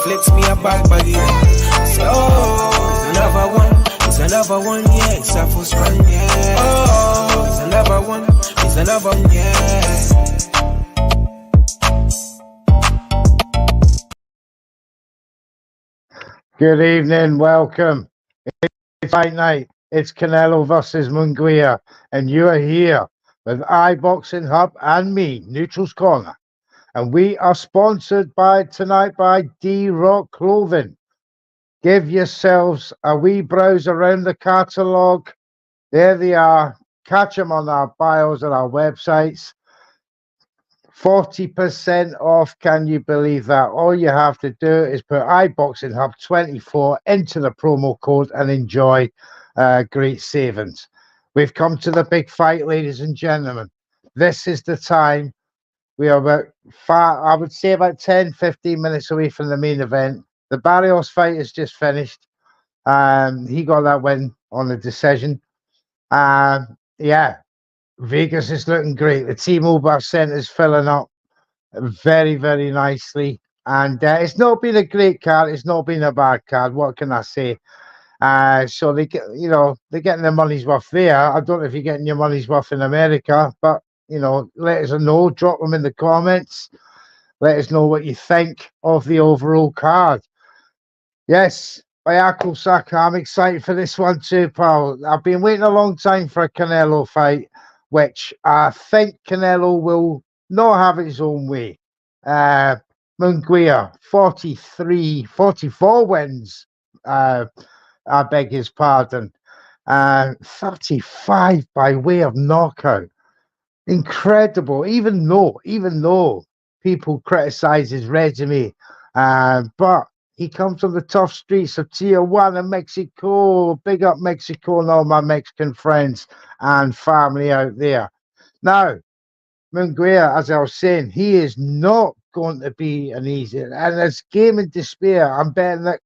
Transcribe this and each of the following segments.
flicks me a back body. So, it's another one, yeah, it's a first one, yeah. Oh, it's another one, yeah. Good evening, welcome. It's fight night. It's Canelo versus Munguia, and you are here with iBoxingHub and me, Neutral's Corner. And we are sponsored tonight by D-Rock Clothing. Give yourselves a wee browse around the catalogue. There they are. Catch them on our bios and our websites. 40% off, can you believe that? All you have to do is put iBoxingHub24 into the promo code and enjoy great savings. We've come to the big fight, ladies and gentlemen. This is the time. We are I would say about 10, 15 minutes away from the main event. The Barrios fight is just finished. He got that win on the decision. Yeah. Vegas is looking great. The T-Mobile Center is filling up very, very nicely. And it's not been a great card. It's not been a bad card. What can I say? So they're getting their money's worth there. I don't know if you're getting your money's worth in America, but, let us know. Drop them in the comments. Let us know what you think of the overall card. Yes, Bayako Saka, I'm excited for this one too, pal. I've been waiting a long time for a Canelo fight, which I think Canelo will not have his own way. Munguia, 44 wins. I beg his pardon. 35 by way of knockout. Incredible. Even though people criticize his resume, but he comes from the tough streets of Tijuana, Mexico. Big up Mexico and all my Mexican friends and family out there. Now, Munguia, as I was saying, he is not going to be an easy. And as game in despair, I'm betting that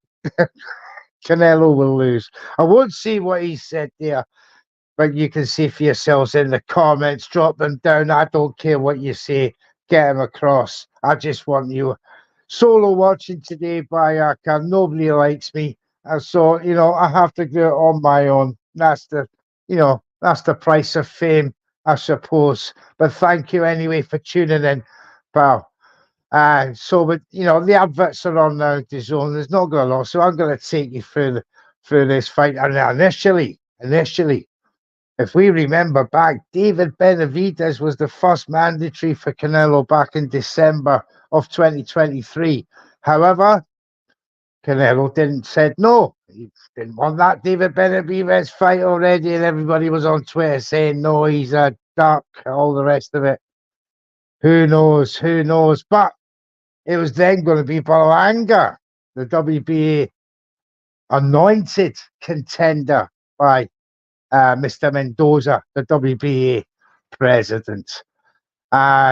Canelo will lose. I won't see what he said there, but you can see for yourselves in the comments. Drop them down. I don't care what you say. Get them across. I just want you solo watching today, Bayaka. Nobody likes me. So, I have to do it on my own. That's the price of fame, I suppose. But thank you anyway for tuning in, pal. But the adverts are on now, the zone. There's not going to long, so I'm going to take you through this fight. And initially, if we remember back, David Benavidez was the first mandatory for Canelo back in December of 2023. However, Canelo said no. He didn't want that David Benavidez fight already, and everybody was on Twitter saying no, he's a duck, all the rest of it. Who knows? But it was then going to be Berlanga, the WBA anointed contender by Mr. Mendoza, the WBA president.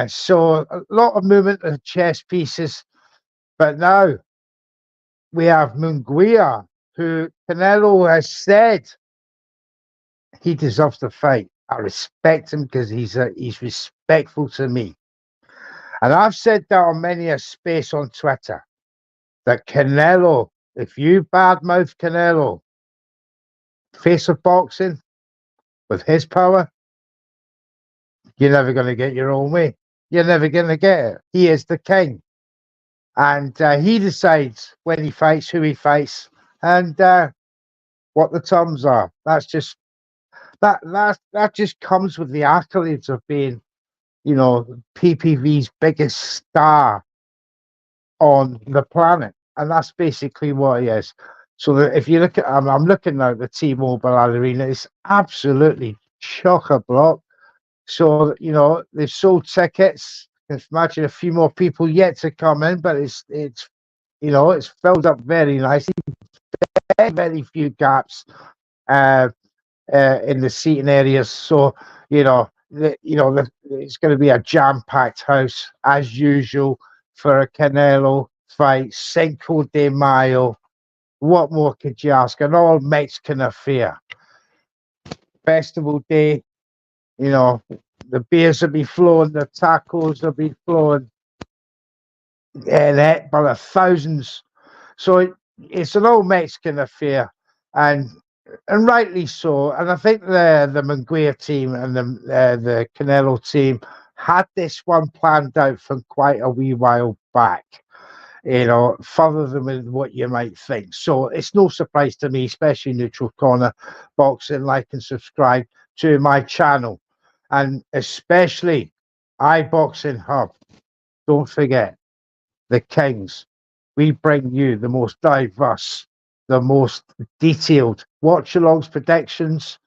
So a lot of movement of chess pieces, but now we have Munguia, who Canelo has said he deserves to fight. I respect him because he's respectful to me. And I've said that on many a space on Twitter, that Canelo, if you badmouth Canelo, face of boxing, with his power, you're never going to get your own way. You're never going to get it. He is the king. And he decides when he fights, who he fights, and what the terms are. That's just that just comes with the accolades of being, PPV's biggest star on the planet. And that's basically what he is. So that if you look at, I'm looking now at the T-Mobile Arena, it's absolutely chock-a-block. So, they've sold tickets. Imagine a few more people yet to come in, but it's filled up very nicely. Very, very few gaps in the seating areas. So, it's going to be a jam-packed house as usual for a Canelo fight. Cinco De Mayo. What more could you ask? An all Mexican affair. Festival day, the beers will be flowing, the tacos will be flowing, by the thousands So it's an old Mexican affair, and rightly so. And I think the Munguia team and the Canelo team had this one planned out from quite a wee while back. You know, further than what you might think. So it's no surprise to me, especially Neutral Corner Boxing. Like and subscribe to my channel, and especially iBoxingHub. Don't forget the Kings. We bring you the most diverse, the most detailed watch-alongs, predictions,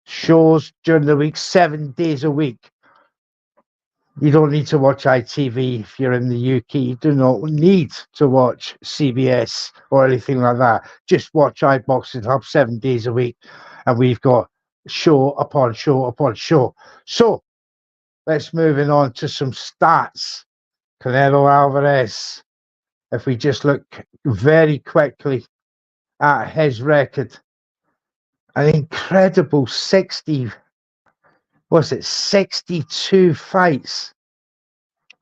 shows during the week, 7 days a week. You don't need to watch ITV if you're in the UK. You do not need to watch CBS or anything like that. Just watch iBoxingHub 7 days a week, and we've got show upon show upon show. So let's move on to some stats. Canelo Álvarez. If we just look very quickly at his record, an incredible 62 fights,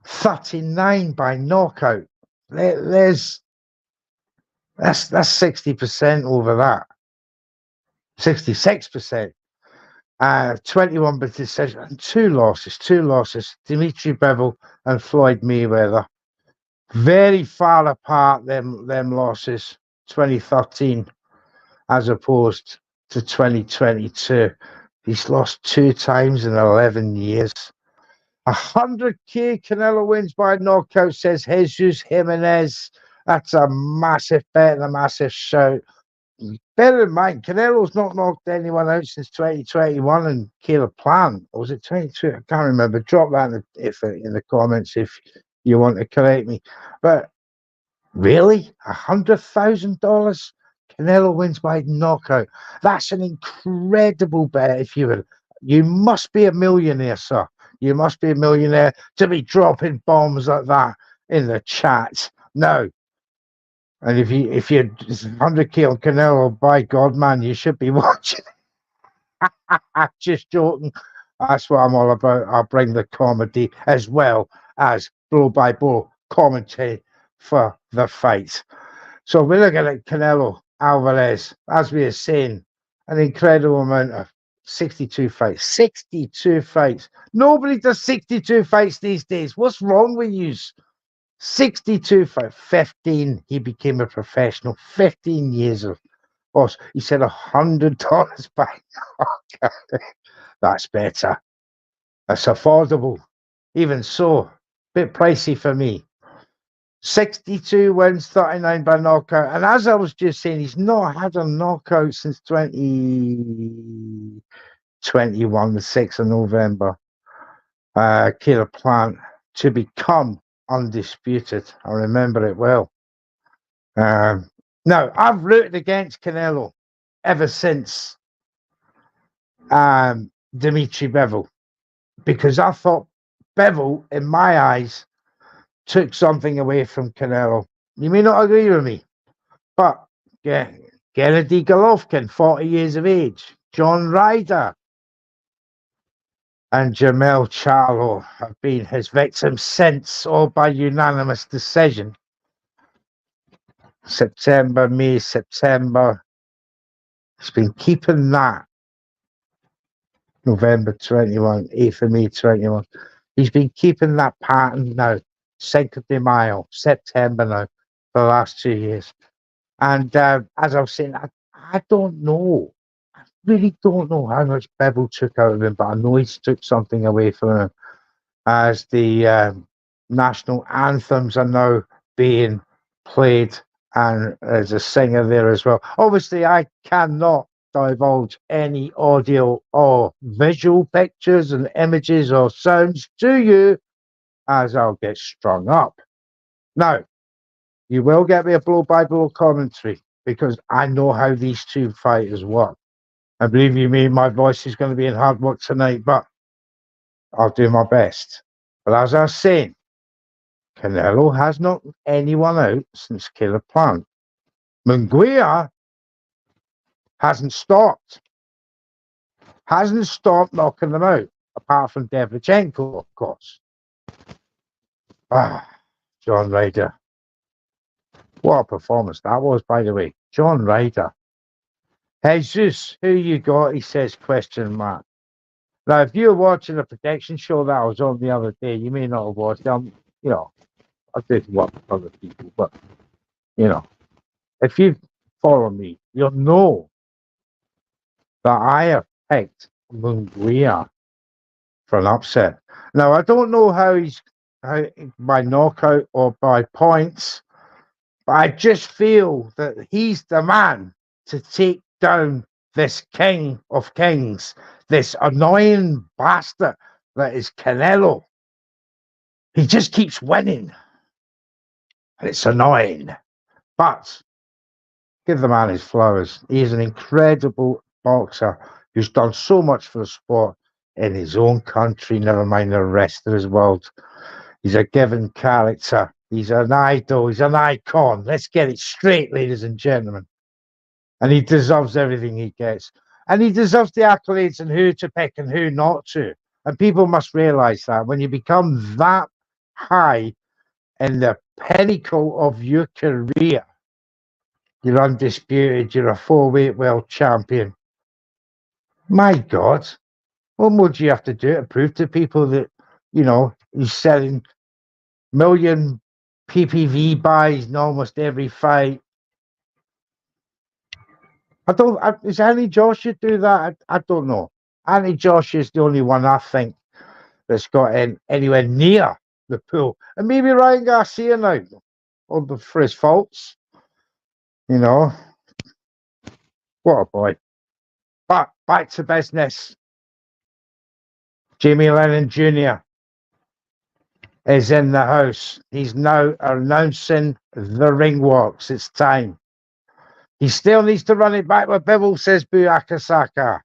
39 by knockout. That's 60% over that. 66%. 21 by decision, and two losses. Dimitri Bivol and Floyd Mayweather. Very far apart, them losses. 2013 as opposed to 2022. He's lost 2 times in 11 years. 100K Canelo wins by knockout, says Jesus Jimenez. That's a massive bet and a massive shout. Bear in mind, Canelo's not knocked anyone out since 2021 and Caleb Plant. Or was it 22? I can't remember. Drop that in the comments if you want to correct me. But really? $100,000? Canelo wins by knockout. That's an incredible bet. You must be a millionaire, sir. You must be a millionaire to be dropping bombs like that in the chat. No. And if you're 100K on Canelo, by God, man, you should be watching. Just joking. That's what I'm all about. I'll bring the comedy as well as blow by blow commentary for the fight. So we're looking at Canelo Álvarez, as we are saying, an incredible amount of 62 fights. 62 fights. Nobody does 62 fights these days. What's wrong with you? 62 fights. 15. He became a professional. 15 years of course. He said $100 by knockout. That's better. That's affordable. Even so, bit pricey for me. 62 wins, 39 by knockout. And as I was just saying, he's not had a knockout since 2021, the 6th of November. Caleb Plant to become undisputed. I remember it well. Now, I've rooted against Canelo ever since Dimitri Bivol, because I thought Bivol, in my eyes, took something away from Canelo. You may not agree with me, but Gennady Golovkin, 40 years of age, John Ryder, and Jamel Charlo have been his victims since, all by unanimous decision. May, September. He's been keeping that. November 21, 8th of May 21. He's been keeping that pattern now. Cinco De Mayo, September now, for the last 2 years. And as I was saying, I don't know. I really don't know how much Bivol took out of him, but I know he took something away from him. As the national anthems are now being played, and there's a singer there as well. Obviously, I cannot divulge any audio or visual pictures and images or sounds to you, as I'll get strung up. Now, you will get me a blow-by-blow commentary, because I know how these two fighters work. And believe you me, my voice is going to be in hard work tonight, but I'll do my best. But as I was saying, Canelo has knocked anyone out since Caleb Plant. Munguia hasn't stopped. Hasn't stopped knocking them out, apart from Derevchenko, of course. John Ryder. What a performance that was, by the way. John Ryder. Jesus, who you got? He says, question mark. Now, if you're watching a prediction show that I was on the other day, you may not have watched them. You know, I did work with other people, but, you know, if you follow me, you'll know that I have picked Munguia for an upset. Now, I don't know how by knockout or by points, but I just feel that he's the man to take down this king of kings, this annoying bastard that is Canelo. He just keeps winning. And it's annoying. But give the man his flowers. He is an incredible boxer who's done so much for the sport in his own country, never mind the rest of his world. He's a given character. He's an idol. He's an icon. Let's get it straight, ladies and gentlemen. And he deserves everything he gets. And he deserves the accolades and who to pick and who not to. And people must realize that when you become that high in the pinnacle of your career, you're undisputed, you're a 4-weight world champion. My God, what more do you have to do to prove to people that, you know, he's selling million PPV buys in almost every fight? Is Anthony Joshua do that? I don't know. Anthony Joshua is the only one I think that's got anywhere near the pool. And maybe Ryan Garcia now, for his faults. You know, what a boy. But back to business. Jamie Lennon Jr. is in the house. He's now announcing the ring walks. It's time. He still needs to run it back with Bivol, says Bu Akasaka.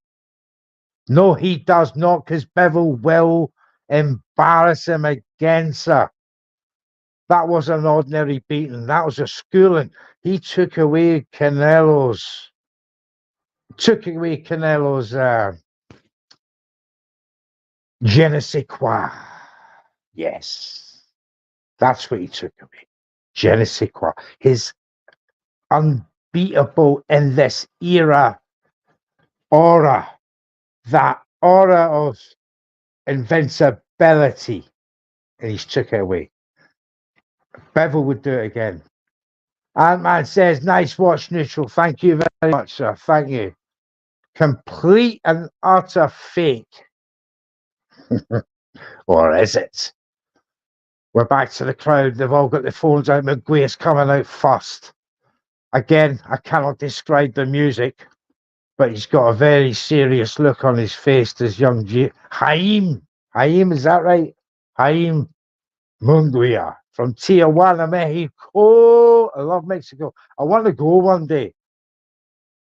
No, he does not, because Bivol will embarrass him again, sir. That was an ordinary beating. That was a schooling. He took away Canelo's je ne sais quoi. Yes, that's what he took away. Je ne sais quoi. His unbeatable in this era aura. That aura of invincibility. And he's took it away. Bivol would do it again. Ant-Man says, nice watch, Neutral. Thank you very much, sir. Thank you. Complete and utter fake. Or is it? We're back to the crowd. They've all got their phones out. Munguia's coming out first. Again, I cannot describe the music, but he's got a very serious look on his face, this young Jaime, is that right? Jaime Munguia from Tijuana, Mexico. I love Mexico. I want to go one day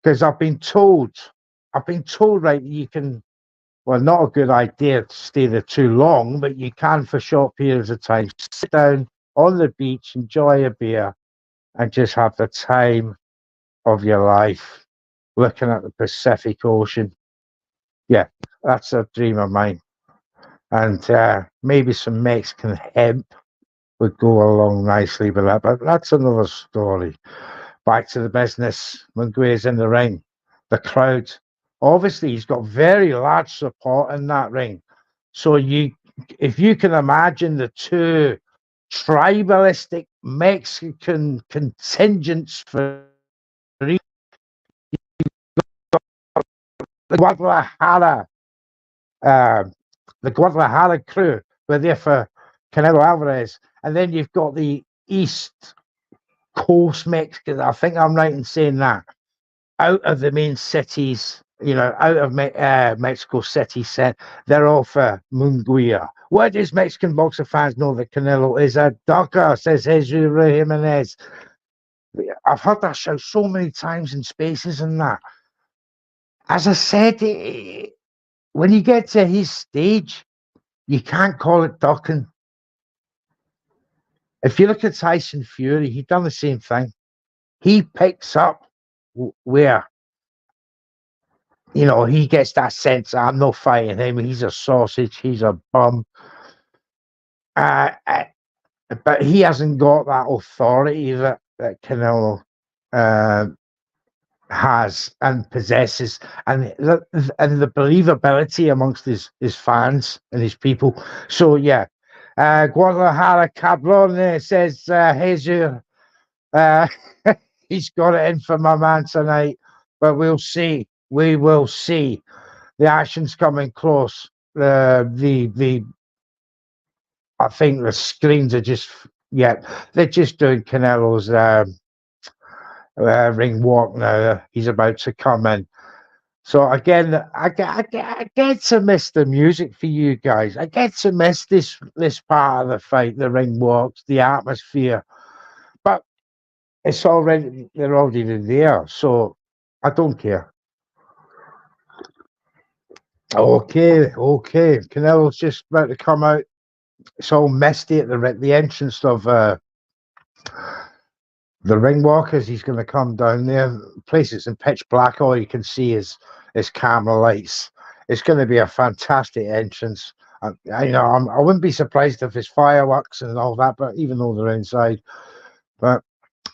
because I've been told, right, you can, well, not a good idea to stay there too long, but you can for short periods of time. Sit down on the beach, enjoy a beer, and just have the time of your life looking at the Pacific Ocean. Yeah, that's a dream of mine. And maybe some Mexican hemp would go along nicely with that, but that's another story. Back to the business. Munguia's in the ring. The crowd, obviously, he's got very large support in that ring. So if you can imagine the two tribalistic Mexican contingents for the Guadalajara crew were there for Canelo Álvarez, and then you've got the East Coast Mexicans. I think I'm right in saying that, out of the main cities, you know, out of Mexico City, they're all for Munguia. Why does Mexican boxer fans know that Canelo is a ducker, says Jesus Jimenez. I've heard that show so many times in spaces and that. As I said, when you get to his stage, you can't call it ducking. If you look at Tyson Fury, he done the same thing. He picks up where, you know, he gets that sense, I'm not fighting him. He's a sausage. He's a bum. But he hasn't got that authority that that Canelo has and possesses, and the believability amongst his fans and his people. So yeah, Guadalajara Cabron says Jesus, he's got it in for my man tonight, but we'll see. We will see. The action's coming close. The I think the screens are just they're just doing Canelo's ring walk now. He's about to come in. So again, I get to miss the music for you guys. I get to miss this part of the fight, the ring walks, the atmosphere. But they're already there, so I don't care. Okay. Canelo's just about to come out. It's all misty at the entrance of the ring walkers. He's going to come down there. Places in pitch black. All you can see is camera lights. It's going to be a fantastic entrance. I wouldn't be surprised if it's fireworks and all that, but even though they're inside. But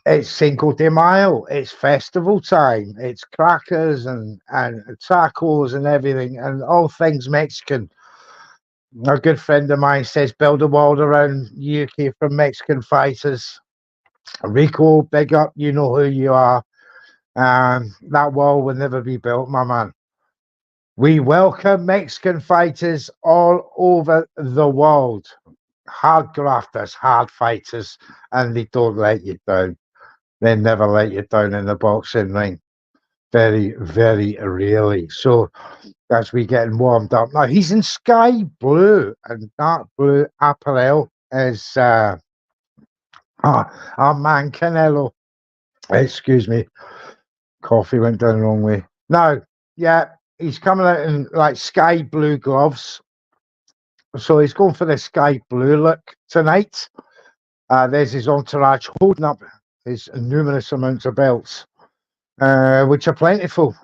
it's Cinco De Mayo. It's festival time. It's crackers and tacos and everything, and all things Mexican. A good friend of mine says build a wall around UK from Mexican fighters. Rico, big up, you know who you are. That wall will never be built, my man. We welcome Mexican fighters all over the world. Hard grafters, hard fighters, and they don't let you down. They never let you down in the boxing ring. Very, very rarely. So as we getting warmed up. Now he's in sky blue and dark blue apparel as our man Canelo. Excuse me. Coffee went down the wrong way. No, yeah, he's coming out in like sky blue gloves. So he's going for the sky blue look tonight. There's his entourage holding up his numerous amounts of belts, which are plentiful.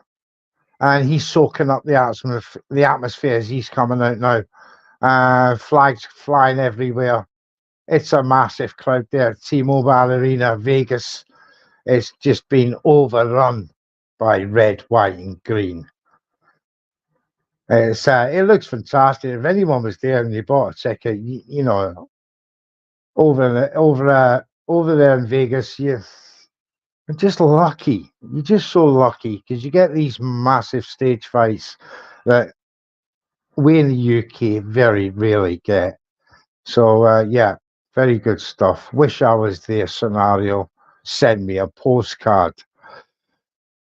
And he's soaking up the atmosphere as he's coming out now. Flags flying everywhere. It's a massive crowd there. T-Mobile Arena, Vegas. It's just been overrun by red, white, and green. It looks fantastic. If anyone was there and they bought a ticket, you know, over there in Vegas, you're just lucky. You're just so lucky because you get these massive stage fights that we in the UK very rarely get. So yeah, very good stuff. Wish I was there scenario. Send me a postcard.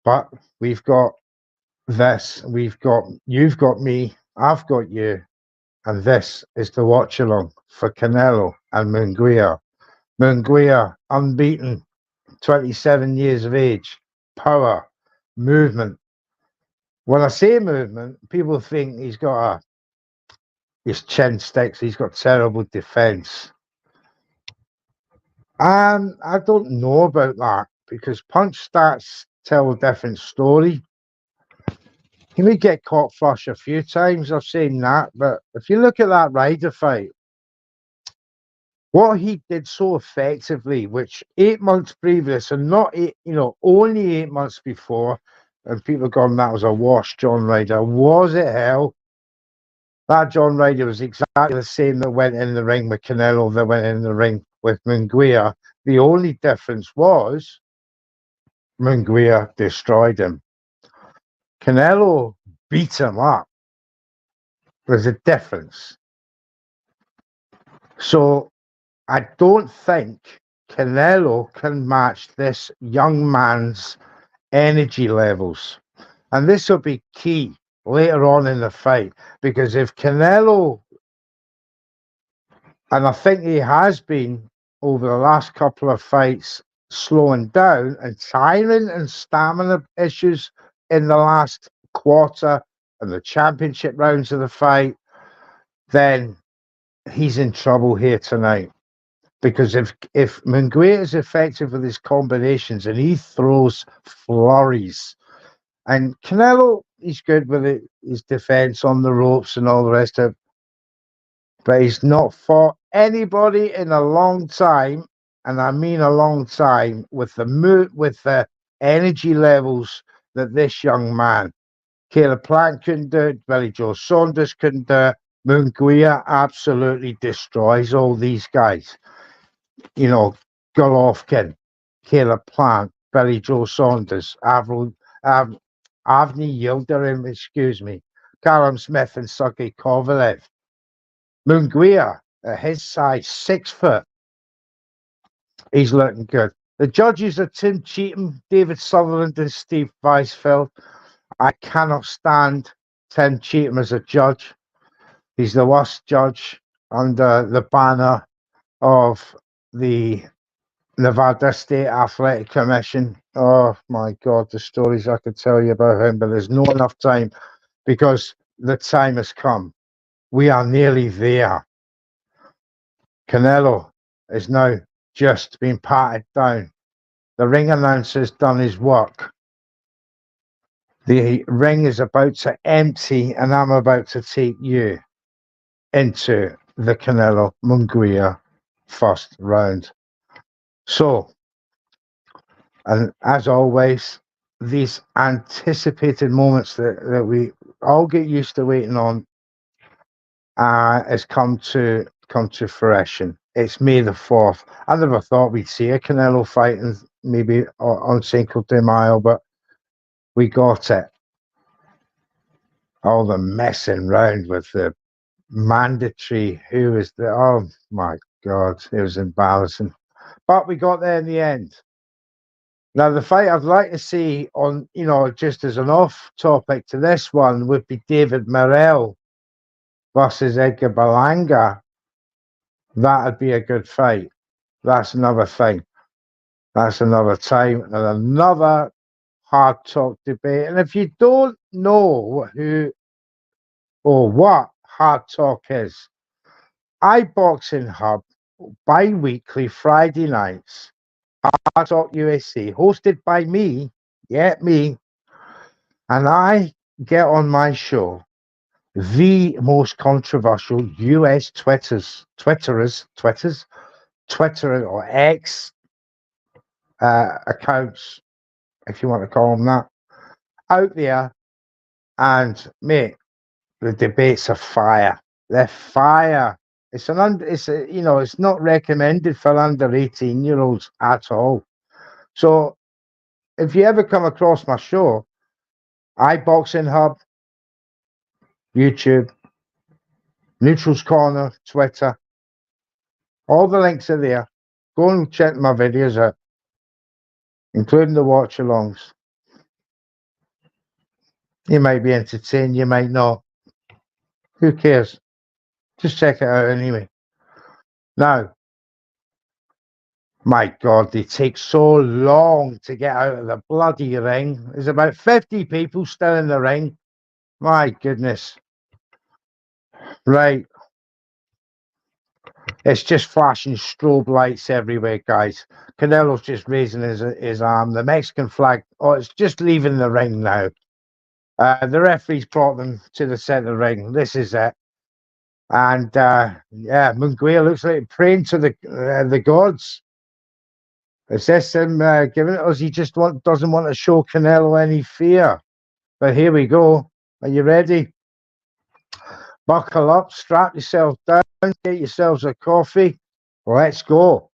But we've got this. You've got me. I've got you. And this is the watch along for Canelo and Munguia. Munguia, unbeaten, 27 years of age, power, movement. When I say movement, people think he's got his chin sticks. He's got terrible defense. I don't know about that because punch stats tell a different story. He may get caught flush a few times, I've seen that, but if you look at that Ryder fight, what he did so effectively, which 8 months previous and not only 8 months before, and people gone, that was a wash, John Ryder. Was it hell? That John Ryder was exactly the same that went in the ring with Canelo, that went in the ring with Munguia. The only difference was Munguia destroyed him. Canelo beat him up. There's a difference. So I don't think Canelo can match this young man's energy levels. And this will be key later on in the fight, because if Canelo, and I think he has been over the last couple of fights, slowing down and tiring and stamina issues in the last quarter and the championship rounds of the fight, then he's in trouble here tonight. Because if Munguia is effective with his combinations and he throws flurries, and Canelo, he's good with it, his defense on the ropes and all the rest of it, but he's not fought anybody in a long time and I mean a long time, with the energy levels that this young man, Caleb Plant, couldn't do it, Billy Joe Saunders couldn't do it, Munguia absolutely destroys all these guys. You know, Golovkin, Caleb Plant, Billy Joe Saunders, Avni Yildirim, excuse me, Callum Smith and Sergey Kovalev. Munguia, at his size, 6 foot, he's looking good. The judges are Tim Cheatham, David Sutherland, and Steve Weisfeld. I cannot stand Tim Cheatham as a judge. He's the worst judge under the banner of the Nevada State Athletic Commission. Oh my God, the stories I could tell you about him, but there's not enough time because the time has come. We are nearly there. Canelo is now just been patted down. The ring announcer's done his work. The ring is about to empty, and I'm about to take you into the Canelo Munguia first round. So, and as always, these anticipated moments that we all get used to waiting on has come to fruition. It's May the 4th. I never thought we'd see a Canelo fight maybe on Cinco De Mayo, but we got it. All the messing around with the mandatory, oh my God, it was embarrassing. But we got there in the end. Now, the fight I'd like to see on, just as an off topic to this one, would be David Morrell versus Edgar Berlanga. That'd be a good fight. That's another thing. That's another time and another hard talk debate. And if you don't know who or what hard talk is, iBoxingHub, bi-weekly Friday nights, Hard Talk USA, hosted by me, me, and I get on my show the most controversial US Twitter or X accounts, if you want to call them that, out there. And mate, the debates are fire. They're fire. It's not recommended for under 18-year-olds at all. So if you ever come across my show, iBoxingHub, YouTube, Neutral's Corner, Twitter, all the links are there. Go and check my videos out, including the watch-alongs. You might be entertained, you might not. Who cares? Just check it out anyway. Now, my God, they take so long to get out of the bloody ring. There's about 50 people still in the ring. My goodness. Right. It's just flashing strobe lights everywhere, guys. Canelo's just raising his arm. The Mexican flag, it's just leaving the ring now. The referee's brought them to the center ring. This is it. And, Munguia looks like praying to the gods. Is this him giving it us? He just doesn't want to show Canelo any fear. But here we go. Are you ready? Buckle up, strap yourself down, get yourselves a coffee. Let's go.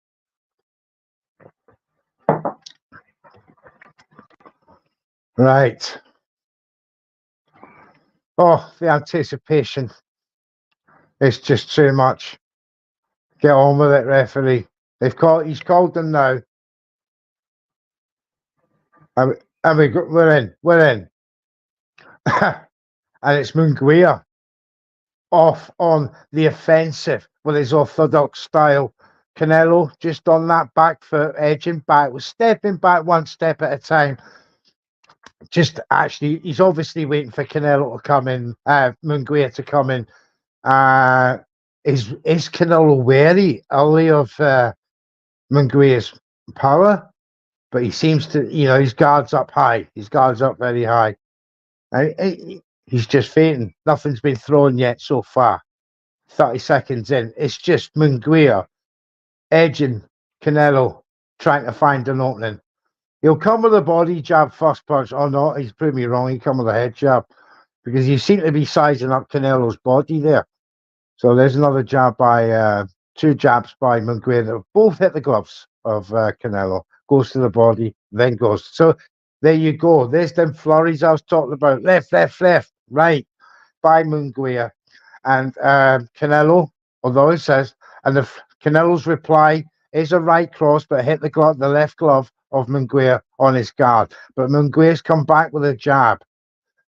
Right. Oh, the anticipation. It's just too much. Get on with it, referee. He's called them now. And we're in. And it's Munguia off on the offensive with his orthodox style. Canelo just on that back foot, edging back, was stepping back one step at a time. Just actually, he's obviously waiting for Canelo to come in, Munguia to come in. Is Canelo wary early of Munguia's power? But he seems to, his guard's up high. His guard's up very high. He's just fainting. Nothing's been thrown yet so far. 30 seconds in. It's just Munguia edging Canelo trying to find an opening. He'll come with a body jab first punch. Oh no, he's proved me wrong. He come with a head jab because you seem to be sizing up Canelo's body there. So there's another jab by two jabs by Munguia that both hit the gloves of Canelo. Goes to the body, then goes. So there you go. There's them flurries I was talking about. Left, left, left, right by Munguia. And Canelo, although it says, and Canelo's reply is a right cross, but hit the left glove of Munguia on his guard. But Munguia's come back with a jab.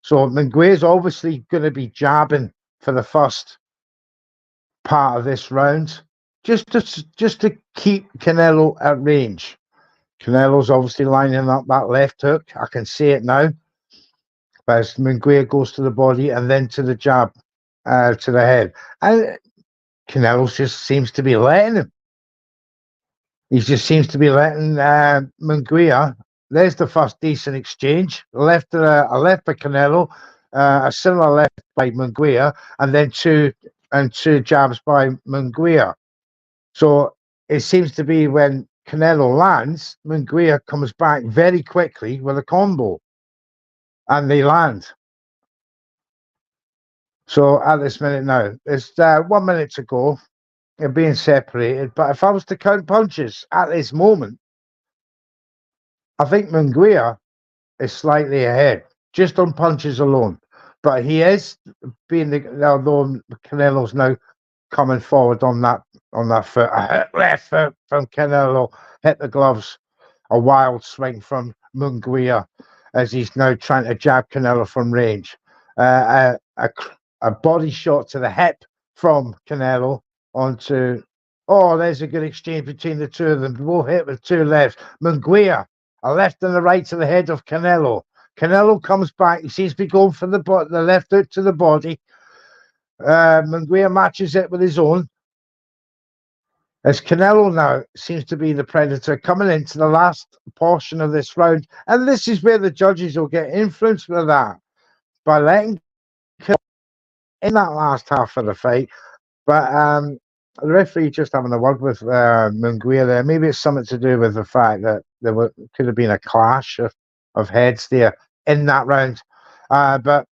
So Munguia's obviously going to be jabbing for the first part of this round, just to keep Canelo at range. Canelo's obviously lining up that left hook. I can see it now. But as Munguia goes to the body and then to the jab to the head. And Canelo just seems to be letting him. He just seems to be letting Munguia. There's the first decent exchange. A left by Canelo, a similar left by Munguia, and then two jabs by Munguia. So it seems to be when Canelo lands, Munguia comes back very quickly with a combo, and they land. So at this minute now, it's 1 minute to go. They're being separated. But if I was to count punches at this moment, I think Munguia is slightly ahead, just on punches alone. But he is being although Canelo's now coming forward on that foot. A left foot from Canelo hit the gloves. A wild swing from Munguia as he's now trying to jab Canelo from range. A body shot to the hip from Canelo onto. Oh, there's a good exchange between the two of them. Both hit with two lefts. Munguia, a left and a right to the head of Canelo. Canelo comes back. He seems to be going for the left hook to the body. Munguia matches it with his own. As Canelo now seems to be the predator coming into the last portion of this round. And this is where the judges will get influenced with that by letting Canelo in that last half of the fight. But the referee just having a word with Munguia there. Maybe it's something to do with the fact that could have been a clash of heads there in that round. But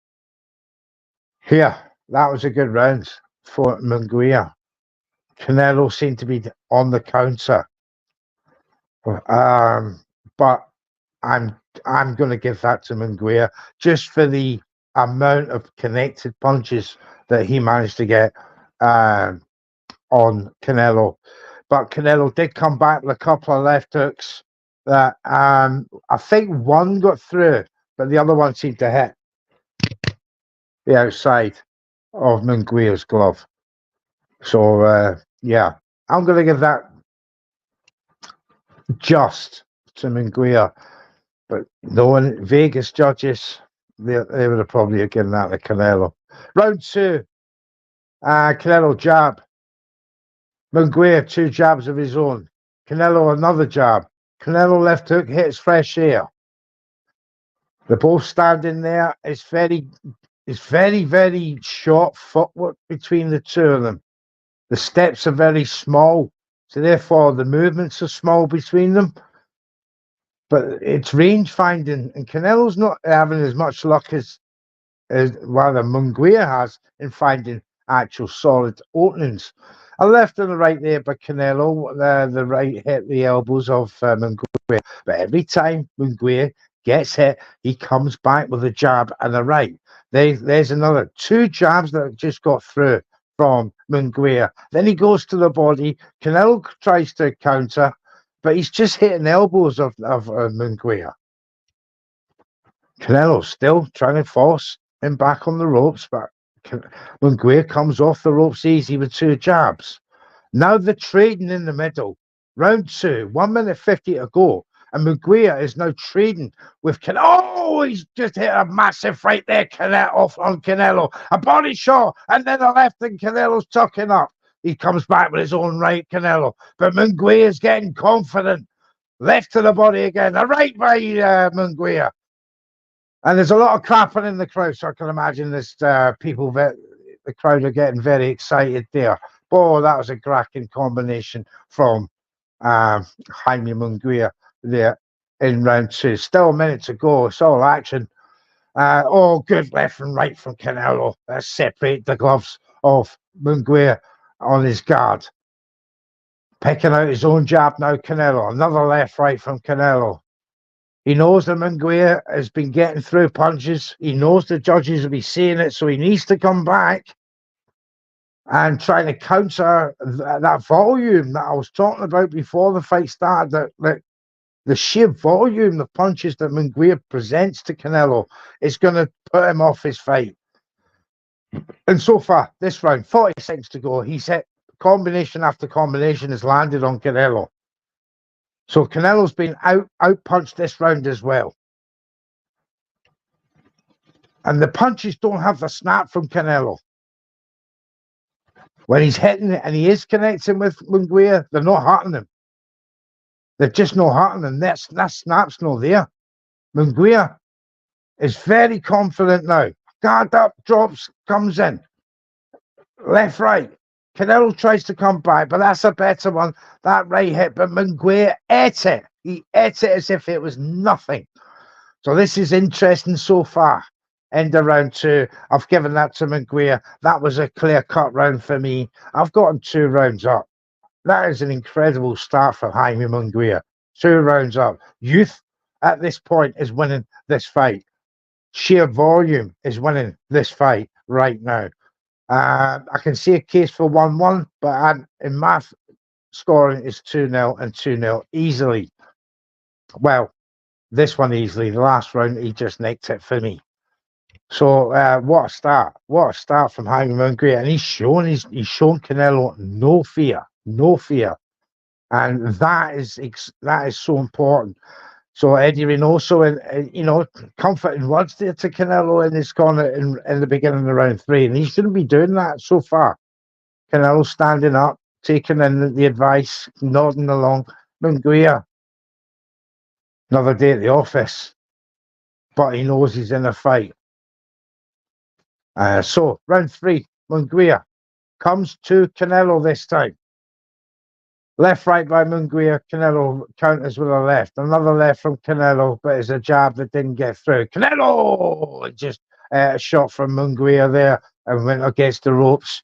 here, that was a good round for Munguia. Canelo seemed to be on the counter. But I'm going to give that to Munguia just for the amount of connected punches that he managed to get on Canelo. But Canelo did come back with a couple of left hooks that I think one got through, but the other one seemed to hit the outside of Munguia's glove. So yeah, I'm going to give that just to Munguia. But knowing Vegas judges, they would have probably given that to Canelo. Round two, Canelo jab. Munguia, two jabs of his own. Canelo, another jab. Canelo left hook hits fresh air. They're both standing there. It's very, very short footwork between the two of them. The steps are very small, so therefore the movements are small between them. But it's range finding, and Canelo's not having as much luck as rather Munguia has in finding actual solid openings. A left and a right there by Canelo. The right hit the elbows of Munguia. But every time Munguia gets hit, he comes back with a jab and a right. There's another two jabs that just got through from Munguia. Then he goes to the body. Canelo tries to counter, but he's just hitting elbows of Munguia. Canelo's still trying to force him back on the ropes, but Munguia comes off the ropes easy with two jabs. Now they're trading in the middle. Round two, 1 minute 50 to go. And Munguia is now trading with Canelo. Oh, he's just hit a massive right there, Canelo, off on Canelo. A body shot, and then a left, and Canelo's tucking up. He comes back with his own right, Canelo. But Munguia is getting confident. Left to the body again. A right by Munguia. And there's a lot of clapping in the crowd, so I can imagine this the crowd are getting very excited there. Oh, that was a cracking combination from Jaime Munguia there in round 2. Still a minute to go. It's all action. Good left and right from Canelo. Separate the gloves of Munguia on his guard. Picking out his own jab now, Canelo. Another left, right from Canelo. He knows that Munguia has been getting through punches. He knows the judges will be seeing it, so he needs to come back and try to counter that volume that I was talking about before the fight started. That the sheer volume of punches that Munguia presents to Canelo is going to put him off his fight. And so far, this round, 40 seconds to go, he's hit combination after combination has landed on Canelo. So Canelo's been out-punched this round as well. And the punches don't have the snap from Canelo. When he's hitting it and he is connecting with Munguia, they're not hurting him. They're just not hurting him. That snap's not there. Munguia is very confident now. Guard up, drops, comes in. Left, right. Canelo tries to come back, but that's a better one. That right hit, but Munguia ate it. He ate it as if it was nothing. So this is interesting so far. End of round 2. I've given that to Munguia. That was a clear-cut round for me. I've got him 2 rounds up. That is an incredible start for Jaime Munguia. 2 rounds up. Youth at this point is winning this fight. Sheer volume is winning this fight right now. I can see a case for 1-1, but in math, scoring is 2-0 and 2-0 easily. Well, this one easily. The last round, he just nicked it for me. So what a start! What a start from Jaime Munguia, and he's shown Canelo no fear, and that is so important. So Eddie Reynoso, and comforting words there to Canelo in his corner in the beginning of round 3, and he shouldn't be doing that so far. Canelo standing up, taking in the advice, nodding along. Munguia, another day at the office, but he knows he's in a fight. So round 3, Munguia comes to Canelo this time. Left, right by Munguia. Canelo counters with a left. Another left from Canelo, but it's a jab that didn't get through. Canelo just a shot from Munguia there and went against the ropes.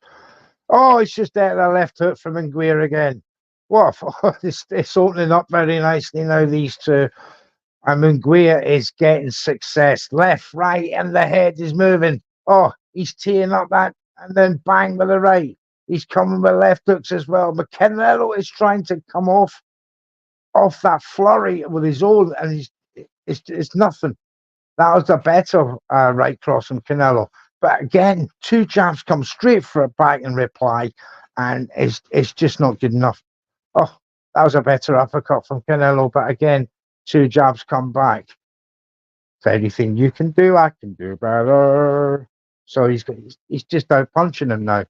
Oh, it's just there, the left hook from Munguia again. What? It's opening up very nicely now, these two. And Munguia is getting success. Left, right, and the head is moving. Oh, he's teeing up that, and then bang with the right. He's coming with left hooks as well. But Canelo is trying to come off that flurry with his own, and it's nothing. That was a better right cross from Canelo. But again, 2 jabs come straight for it back in reply, and it's just not good enough. Oh, that was a better uppercut from Canelo. But again, 2 jabs come back. If anything you can do, I can do better. So he's just out punching him now.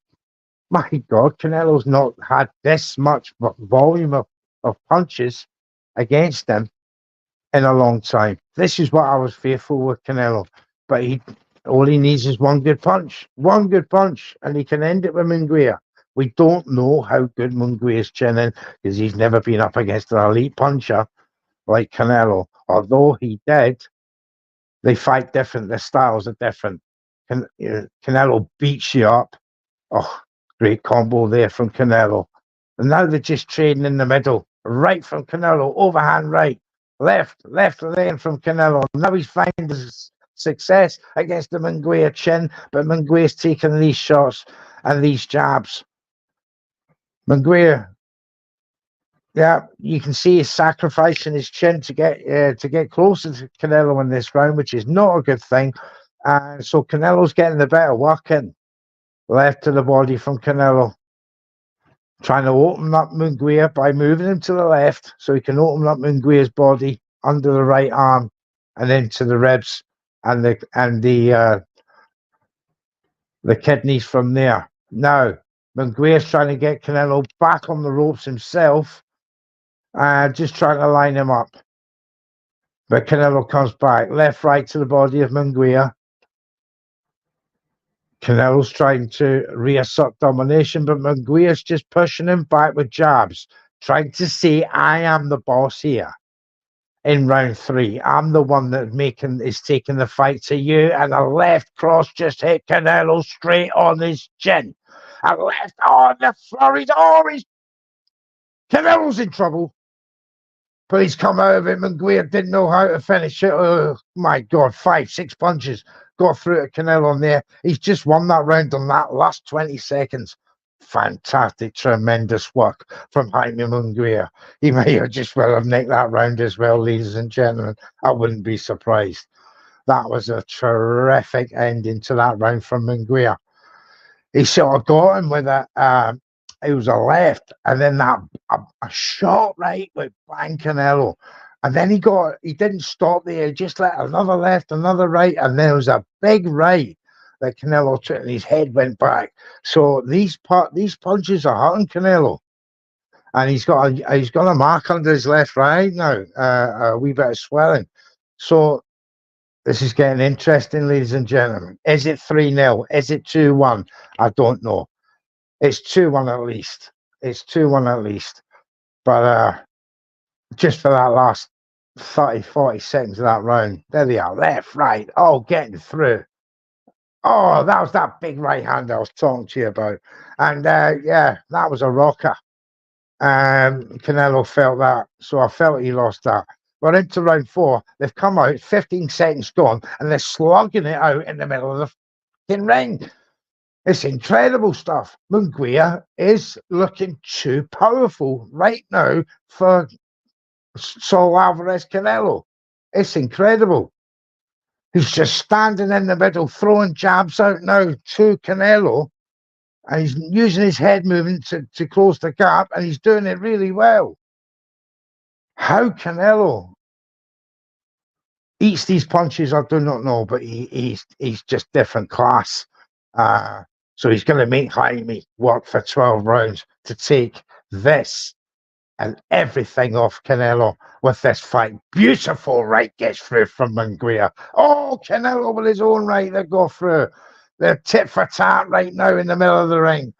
My God, Canelo's not had this much volume of punches against him in a long time. This is what I was fearful with Canelo. But all he needs is one good punch, and he can end it with Munguia. We don't know how good Munguia's chinning because he's never been up against an elite puncher like Canelo. Although he did, they fight different. Their styles are different. Canelo beats you up. Oh, great combo there from Canelo. And now they're just trading in the middle. Right from Canelo, overhand right. Left lane from Canelo. Now he's finding success against the Munguia chin, but Munguia's taking these shots and these jabs. Munguia, yeah, you can see he's sacrificing his chin to get closer to Canelo in this round, which is not a good thing. And so Canelo's getting the better work in. Left to the body from Canelo. Trying to open up Munguia by moving him to the left so he can open up Munguia's body under the right arm and into the ribs and the kidneys from there. Now, Munguia's trying to get Canelo back on the ropes himself, just trying to line him up. But Canelo comes back. Left, right to the body of Munguia. Canelo's trying to reassert domination, but Munguia's just pushing him back with jabs. trying to say I am the boss here in round 3. I'm the one that is taking the fight to you, and a left cross just hit Canelo straight on his chin. A left on the floor. Canelo's in trouble. But he's come out of it. Munguia didn't know how to finish it. Oh, my God. 5, 6 punches. Got through to Canelo on there. He's just won that round on that last 20 seconds. Fantastic, tremendous work from Jaime Munguia. He may have just well have nicked that round as well, ladies and gentlemen. I wouldn't be surprised. That was a terrific ending to that round from Munguia. He sort of got him with it was a left, and then a shot right with bang Canelo. And then he didn't stop there, he just let another left, another right, and there was a big right that Canelo took, and his head went back. So these punches are hurting Canelo. And he's got a mark under his left right now, a wee bit of swelling. So this is getting interesting, ladies and gentlemen. Is it 3-0? Is it 2-1? I don't know. It's 2-1 at least. It's 2-1 at least. But just for that last 30, 40 seconds of that round, there they are, left, right, getting through. Oh, that was that big right hand I was talking to you about. And yeah, that was a rocker. Canelo felt that. So I felt he lost that. We're into round 4. They've come out, 15 seconds gone, and they're slugging it out in the middle of the fucking ring. It's incredible stuff. Munguia is looking too powerful right now for Saul Álvarez Canelo. It's incredible. He's just standing in the middle, throwing jabs out now to Canelo, and he's using his head movement to close the gap, and he's doing it really well. How Canelo eats these punches, I do not know, but he's just different class. So he's going to make Jaime work for 12 rounds to take this and everything off Canelo with this fight. Beautiful right gets through from Munguia. Oh, Canelo with his own right that go through. They're tit for tat right now in the middle of the ring.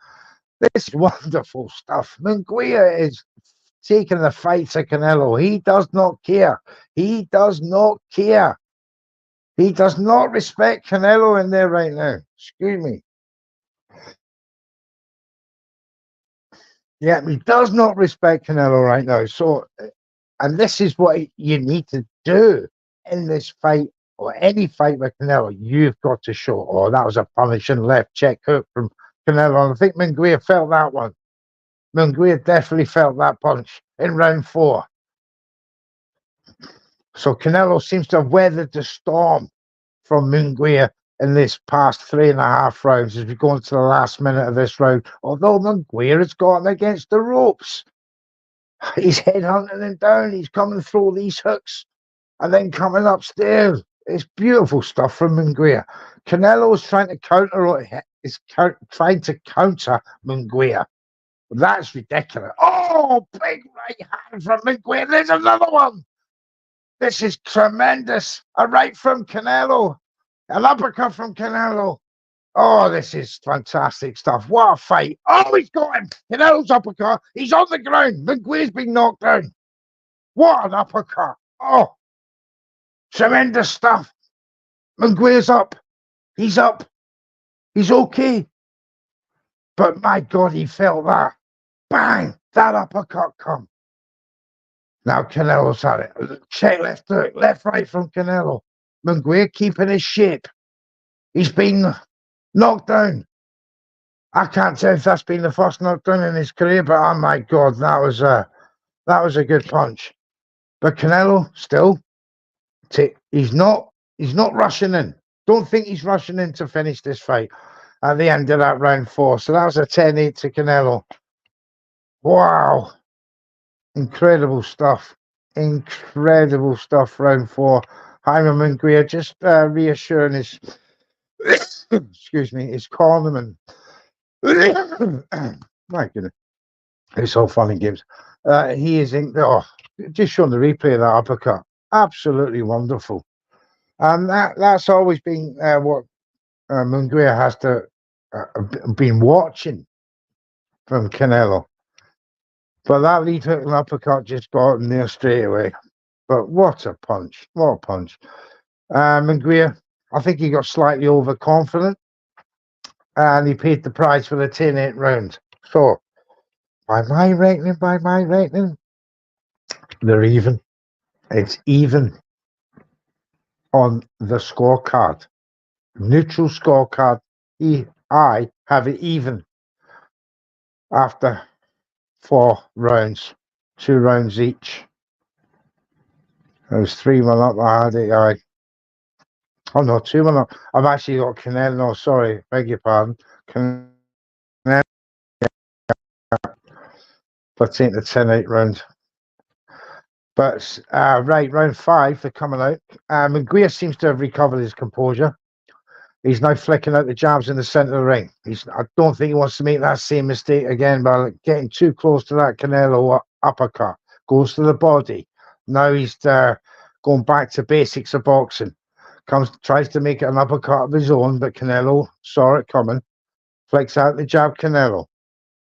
This is wonderful stuff. Munguia is taking the fight to Canelo. He does not care. He does not care. He does not respect Canelo in there right now. Excuse me. Yeah, he does not respect Canelo right now. So, and this is what you need to do in this fight or any fight with Canelo. You've got to show, oh, that was a punishing left check hook from Canelo. And I think Munguia felt that one. Munguia definitely felt that punch in round 4. So Canelo seems to have weathered the storm from Munguia in this past 3.5 rounds as we go into the last minute of this round. Although Munguia has gotten against the ropes. He's headhunting him down. He's coming through these hooks and then coming upstairs. It's beautiful stuff from Munguia. Canelo is trying to counter Munguia. That's ridiculous. Oh, big right hand from Munguia. There's another one. This is tremendous. A right from Canelo. An uppercut from Canelo. Oh, this is fantastic stuff. What a fight. Oh, he's got him. Canelo's uppercut. He's on the ground. Munguia's been knocked down. What an uppercut. Oh, tremendous stuff. Munguia's up. He's up. He's okay. But my God, he felt that. Bang! That uppercut come. Now Canelo's had it. Check left hook. Left right from Canelo. Munguia keeping his shape. He's been knocked down. I can't tell if that's been the first knockdown in his career, but oh my God, that was a good punch. But Canelo still, he's not rushing in. Don't think he's rushing in to finish this fight at the end of that round 4. So that was a 10-8 to Canelo. Wow. Incredible stuff. Incredible stuff, round 4. Jaime Munguia just reassuring his excuse me, his cornerman. My goodness. It's all fun and games. He is just showing the replay of that uppercut. Absolutely wonderful. And that's always been what Munguia has to been watching from Canelo. But that lead hook and uppercut just got him there straight away. But what a punch. What a punch. Munguia, I think he got slightly overconfident and he paid the price for the 10-8 round. So, by my reckoning, they're even. It's even on the scorecard. Neutral scorecard. I have it even after 4 rounds, 2 rounds each. It was 3-1 up. I had it. Oh no, 2-1 up. I've actually got Canelo. No, sorry, beg your pardon. Canelo. But take the 10-8 round. But right, round 5 they're coming out. Munguia seems to have recovered his composure. He's now flicking out the jabs in the centre of the ring. I don't think he wants to make that same mistake again by getting too close to that Canelo uppercut. Goes to the body. Now he's going back to basics of boxing. Tries to make it an uppercut of his own, but Canelo saw it coming. Flicks out the jab, Canelo.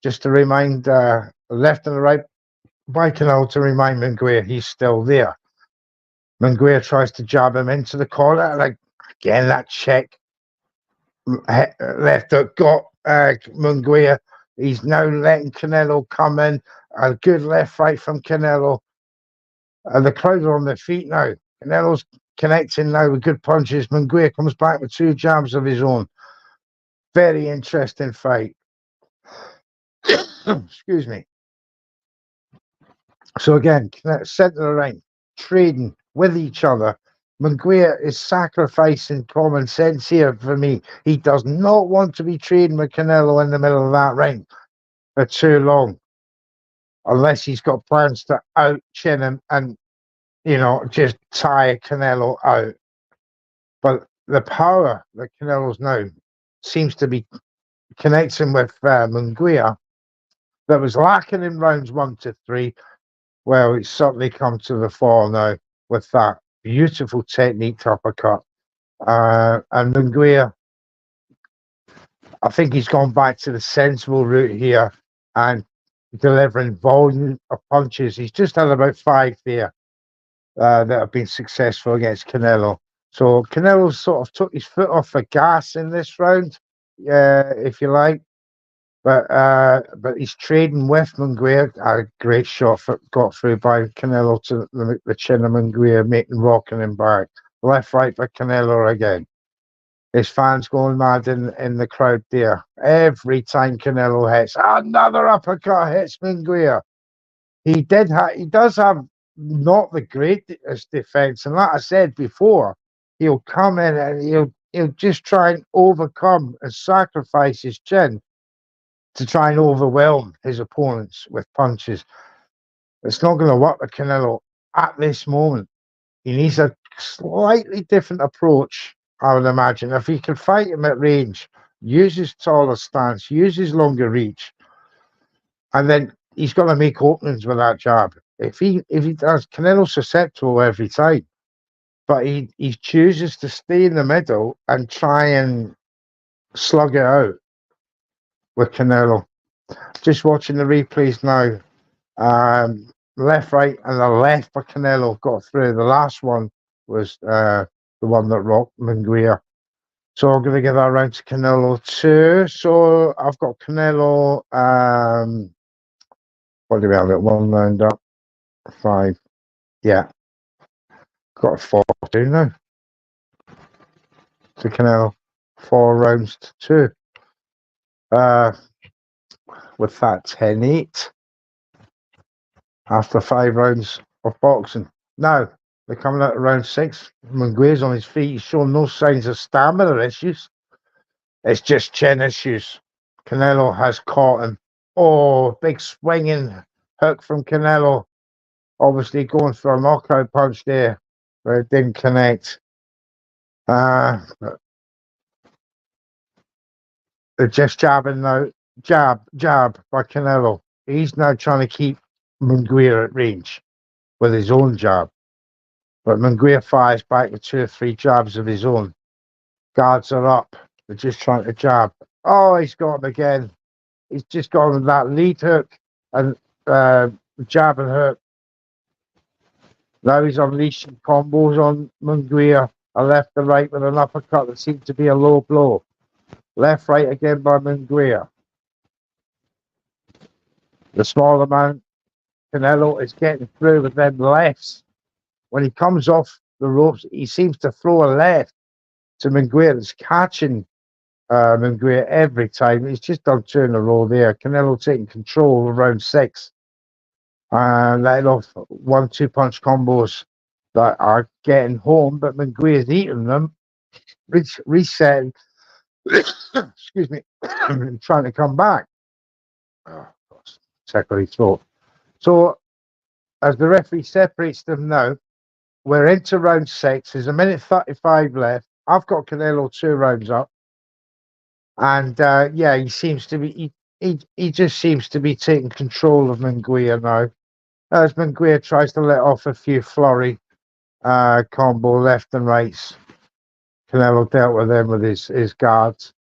Just to remind left and the right by Canelo to remind Munguia he's still there. Munguia tries to jab him into the corner. Like, again, that check. Left hook got Munguia. He's now letting Canelo come in. A good left right from Canelo. The crowd are on their feet now. Canelo's connecting now with good punches. Munguia comes back with 2 jabs of his own. Very interesting fight. Excuse me. So again, centre of the ring, trading with each other. Munguia is sacrificing common sense here for me. He does not want to be trading with Canelo in the middle of that ring for too long, unless he's got plans to out-chin him and, just tire Canelo out. But the power that Canelo's now seems to be connecting with Munguia that was lacking in rounds 1 to 3. Well, it's certainly come to the fore now with that beautiful technique uppercut. And Munguia, I think he's gone back to the sensible route here and delivering volume of punches. He's just had about 5 there that have been successful against Canelo. So Canelo sort of took his foot off the gas in this round, if you like. But he's trading with Munguia. A great shot got through by Canelo to the chin of Munguia, rocking him back. Left, right for Canelo again. His fans going mad in the crowd there. Every time Canelo hits, another uppercut hits Munguia. He does have not the greatest defense, and like I said before, he'll come in and he'll just try and overcome and sacrifice his chin to try and overwhelm his opponents with punches. It's not going to work with Canelo at this moment. He needs a slightly different approach, I would imagine. If he can fight him at range, use his taller stance, use his longer reach, and then he's got to make openings with that jab. If he does, Canelo's susceptible every time, but he chooses to stay in the middle and try and slug it out with Canelo. Just watching the replays now. Left, right, and the left for Canelo got through. The last one was the one that rocked Munguia. So I'm going to give that round to Canelo too. So I've got Canelo. What do we have? It 1 round up, 5. Yeah, got a 4-2 now. To Canelo, 4 rounds to 2. With that 10-8 after 5 rounds of boxing. Now they're coming out of round 6. Munguia's on his feet. He's showing no signs of stamina issues. It's just chin issues. Canelo has caught him. Oh, big swinging hook from Canelo. Obviously going for a knockout punch there, but it didn't connect. They're just jabbing now. Jab by Canelo. He's now trying to keep Munguia at range with his own jab. But Munguia fires back with 2 or 3 jabs of his own. Guards are up. They're just trying to jab. Oh, he's got him again. He's just got him with that lead hook. And jab and hook. Now he's unleashing combos on Munguia, a left and right with an uppercut that seemed to be a low blow. Left, right again by Munguia. The smaller man, Canelo, is getting through with them lefts. When he comes off the ropes, he seems to throw a left to Munguia that's catching Munguia every time. He's just done 2 in a row there. Canelo taking control of round 6 and letting off 1-2 punch combos that are getting home, but Munguia's eating them, resetting, excuse me, and trying to come back. Oh, gosh, tickly throat. So, as the referee separates them now, we're into round 6. There's 1:35 left. I've got Canelo 2 rounds up. And yeah, he seems to be, he just seems to be taking control of Munguia now. As Munguia tries to let off a few flurry combo left and rights. Canelo dealt with them with his guards.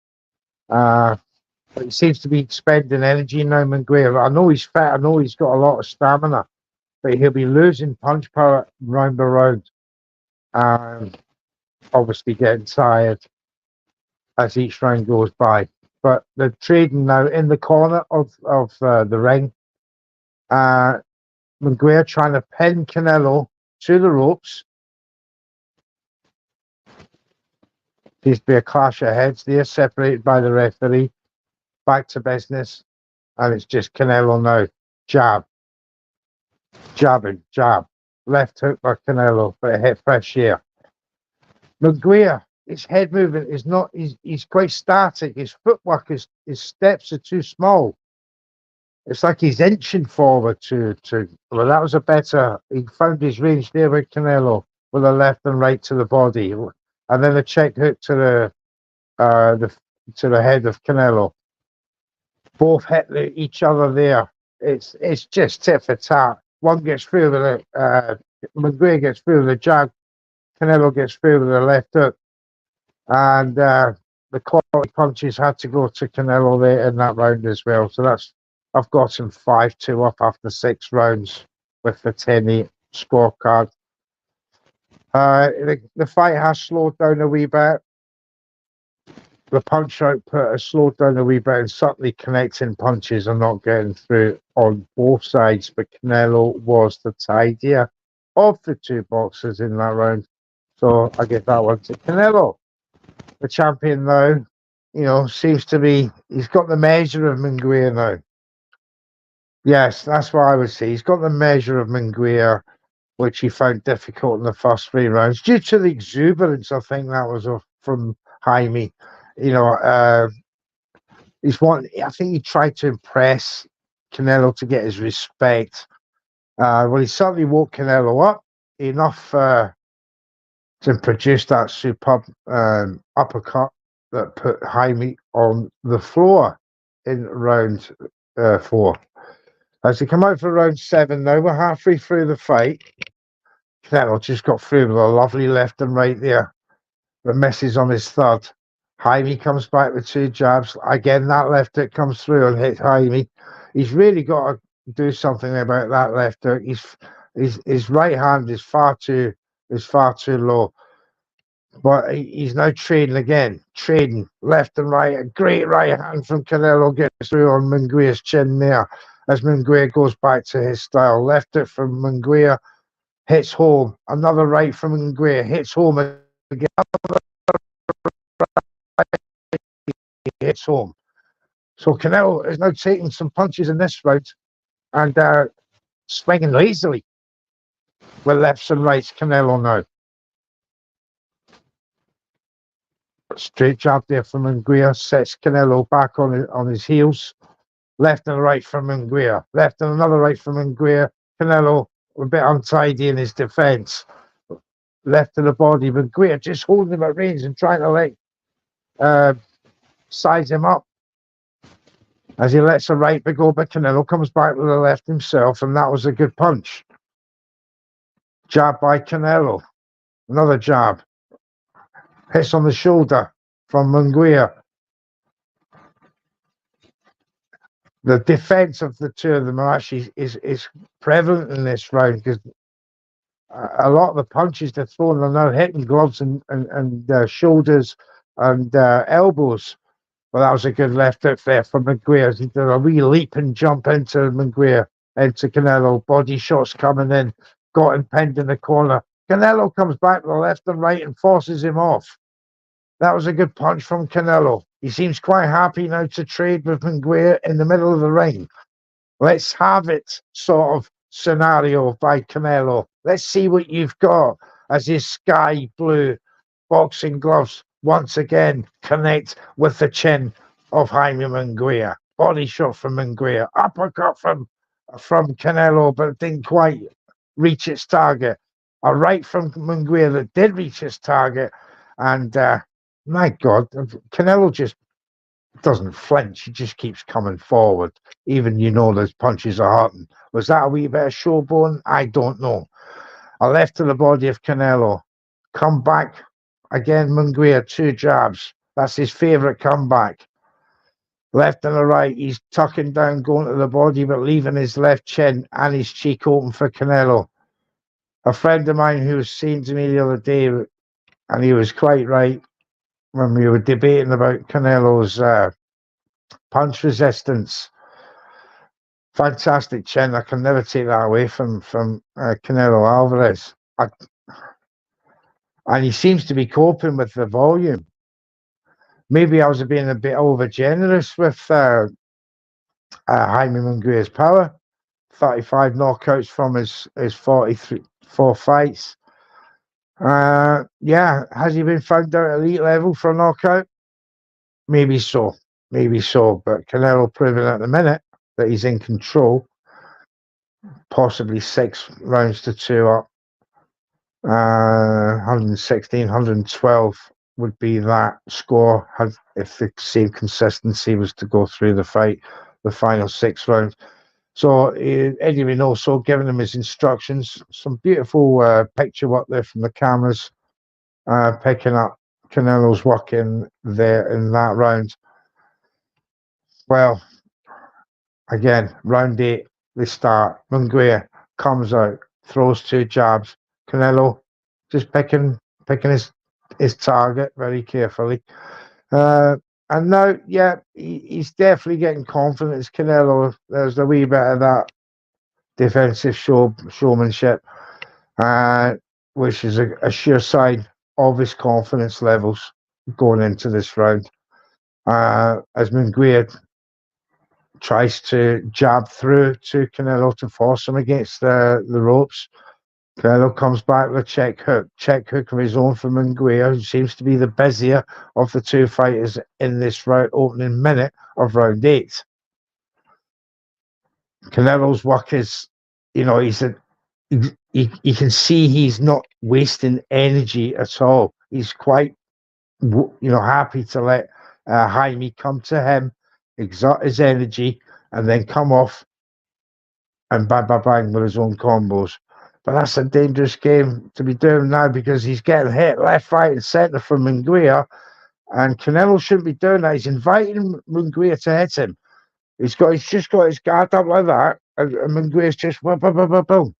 But he seems to be expending energy now, Munguia. I know he's fat, I know he's got a lot of stamina, but he'll be losing punch power round by round. Obviously getting tired as each round goes by. But they're trading now in the corner of the ring. Munguia trying to pin Canelo to the ropes. Seems to be a clash of heads there, separated by the referee. Back to business. And it's just Canelo now. Jab. Jabbing. Jab. Left hook by Canelo, but it hit fresh here. Munguia, his head movement is not, he's quite static. His footwork, his steps are too small. It's like he's inching forward to well, that was a better, he found his range there with Canelo, with a left and right to the body. And then a check hook to the head of Canelo. Both hit each other there. It's just tit for tat. One gets through with Munguia gets through with the jab. Canelo gets through with the left hook. And the quality punches had to go to Canelo there in that round as well. So I've got him 5-2 up after 6 rounds with the 10-8 scorecard. The fight has slowed down a wee bit. The punch output has slowed down a wee bit, and certainly connecting punches are not getting through on both sides. But Canelo was the tidier of the 2 boxers in that round. So I give that one to Canelo. The champion now, seems to be, he's got the measure of Munguia now. Yes, that's what I would say. He's got the measure of Munguia, which he found difficult in the first 3 rounds due to the exuberance. I think that was from Jaime. I think he tried to impress Canelo to get his respect. Well, he certainly woke Canelo up enough to produce that superb uppercut that put Jaime on the floor in round 4. As we come out for round 7 now, we're halfway through the fight. Canelo just got through with a lovely left and right there, but misses on his third. Jaime comes back with 2 jabs. Again, that left hook comes through and hits Jaime. He's really got to do something about that left hook. His right hand is far too low. But he's now trading again. Trading left and right. A great right hand from Canelo gets through on Munguia's chin there. As Munguia goes back to his style. Left hook from Munguia. Hits home. Another right from Munguia. Hits home again. Hits home. So Canelo is now taking some punches in this round and swinging lazily with lefts and rights. Canelo now. Straight jab there from Munguia sets Canelo back on his heels. Left and right from Munguia. Left and another right from Munguia. Canelo a bit untidy in his defense. Left to the body. Munguia just holding him at range and trying to size him up. As he lets a right go, but Canelo comes back with a left himself, and that was a good punch. Jab by Canelo. Another jab. Hits on the shoulder from Munguia. the defense of the two of them are actually is prevalent in this round, because a lot of the punches they're throwing are now hitting gloves and shoulders and elbows. Well, that was a good left hook there from Munguia. He did a wee leap and jump into Munguia, into Canelo. Body shots coming in, got him pinned in the corner. Canelo comes back to the left and right and forces him off. That was a good punch from Canelo. He seems quite happy now to trade with Munguia in the middle of the ring. Let's have it sort of scenario by Canelo. Let's see what you've got, as his sky blue boxing gloves once again connect with the chin of Jaime Munguia. Body shot from Munguia. Uppercut from Canelo, but it didn't quite reach its target. A right from Munguia that did reach its target. And my God, Canelo just doesn't flinch. He just keeps coming forward. Even those punches are hurting. Was that a wee bit of showbone? I don't know. A left to the body of Canelo. Come back again, Munguia, 2 jabs. That's his favourite comeback. Left and a right. He's tucking down, going to the body, but leaving his left chin and his cheek open for Canelo. A friend of mine who was saying to me the other day, and he was quite right, when we were debating about Canelo's punch resistance. Fantastic chin. I can never take that away from Canelo Álvarez. And he seems to be coping with the volume. Maybe I was being a bit over generous with Jaime Munguia's power. 35 knockouts from his 44 fights. Yeah, has he been found out at elite level for a knockout? Maybe so. But Canelo proving at the minute that he's in control. Possibly 6 rounds to 2 up. 116, 112 would be that score if the same consistency was to go through the fight, the final 6 rounds. So Eddie Reynoso giving him his instructions. Some beautiful picture work there from the cameras, picking up Canelo's work in there in that round. Well, again, round 8, they start. Munguia comes out, throws 2 jabs. Canelo just picking his target very carefully. And now, yeah, he's definitely getting confidence. Canelo, there's a wee bit of that defensive showmanship, which is a sure sign of his confidence levels going into this round. As Munguia tries to jab through to Canelo to force him against the ropes. Canelo comes back with a check hook of his own from Munguia, who seems to be the busier of the 2 fighters in this opening minute of round 8. Canelo's work is, you can see he's not wasting energy at all. He's quite, happy to let Jaime come to him, exert his energy, and then come off and bang with his own combos. But that's a dangerous game to be doing now, because he's getting hit left, right, and centre from Munguia, and Canelo shouldn't be doing that. He's inviting Munguia to hit him. He's just got his guard up like that, and Munguia's just boom.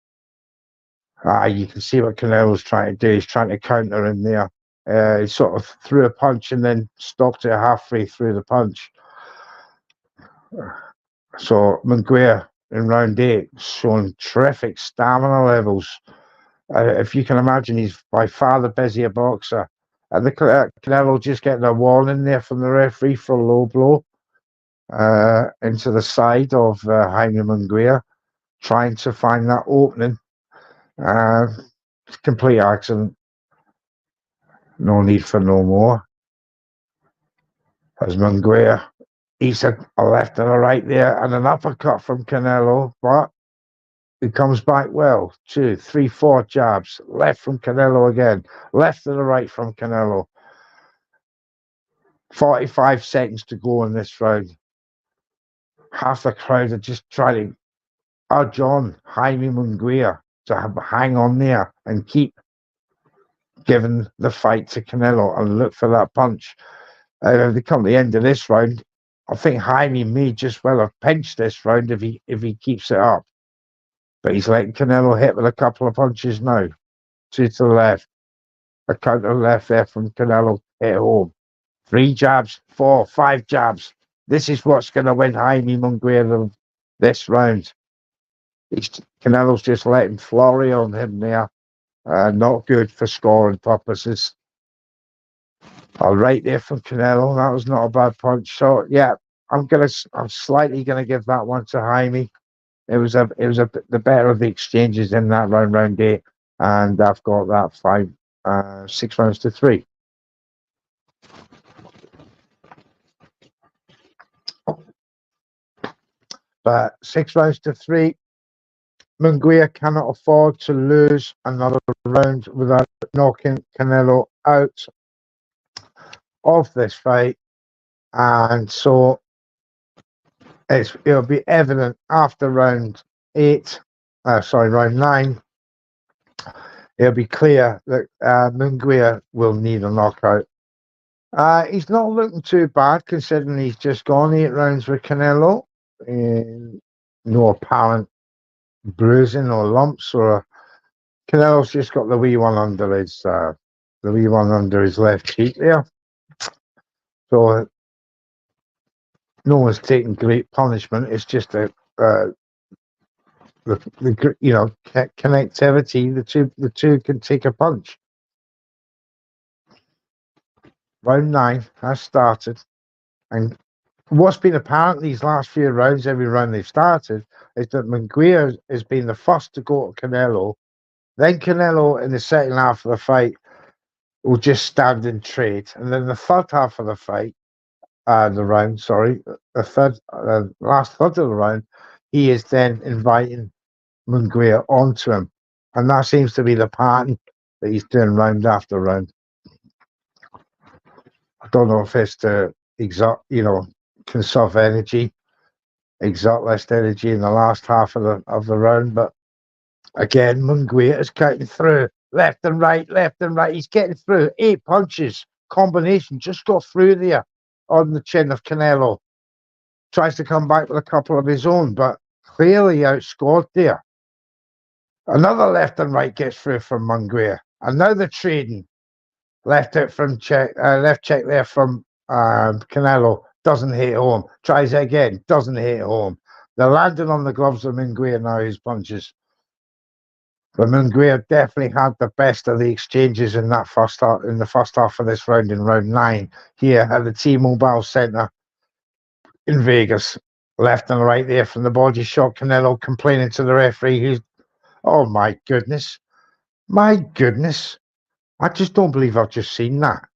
You can see what Canelo's trying to do. He's trying to counter in there. He sort of threw a punch and then stopped it halfway through the punch. So Munguia in round 8 showing terrific stamina levels. If you can imagine, he's by far the busier boxer. And the Canelo just getting a warning there from the referee for a low blow into the side of Jaime Munguia, trying to find that opening. Complete accident. No need for no more. As Munguia eats a left and a right there, and an uppercut from Canelo, but he comes back well. 2, 3, 4 jabs. Left from Canelo again. Left and a right from Canelo. 45 seconds to go in this round. Half the crowd are just trying to urge on Jaime Munguia to hang on there and keep giving the fight to Canelo and look for that punch. If they come to the end of this round, I think Jaime may just well have pinched this round if he keeps it up. But he's letting Canelo hit with a couple of punches now. Two to the left. A counter left there from Canelo. Hit home. 3 jabs, 4, 5 jabs. This is what's going to win Jaime Munguia this round. Canelo's just letting flurry on him there. Not good for scoring purposes. All right there from Canelo. That was not a bad punch. So yeah, I'm slightly gonna give that one to Jaime. It was the better of the exchanges in that round 8, and I've got that 6 rounds to 3. But 6 rounds to 3, Munguia cannot afford to lose another round without knocking Canelo out of this fight, and so it'll be evident after round 9. It'll be clear that Munguia will need a knockout. He's not looking too bad considering he's just gone 8 rounds with Canelo. No apparent bruising or lumps, or Canelo's just got the wee one under his left cheek there. So no one's taking great punishment. It's just the connectivity. The two can take a punch. Round 9 has started, and what's been apparent these last few rounds, every round they've started, is that Munguia has been the first to go to Canelo. Then Canelo in the second half of the fight will just stand and trade, and then the third half of the fight, last third of the round, he is then inviting Munguia onto him, and that seems to be the pattern that he's doing round after round. I don't know if it's to conserve energy, exert less energy in the last half of the round, but again, Munguia is cutting through left and right. He's getting through 8 punches combination, just got through there on the chin of Canelo. Tries to come back with a couple of his own, but clearly outscored there. Another left and right gets through from Munguia, and now they're trading. Left check there from Canelo, doesn't hit home. Tries it again, doesn't hit home. They're landing on the gloves of Munguia now, his punches. But Munguia definitely had the best of the exchanges in the first half of this round, in round 9, here at the T-Mobile Center in Vegas. Left and right there from the body shot. Canelo complaining to the referee, who's, oh my goodness. I just don't believe I've just seen that.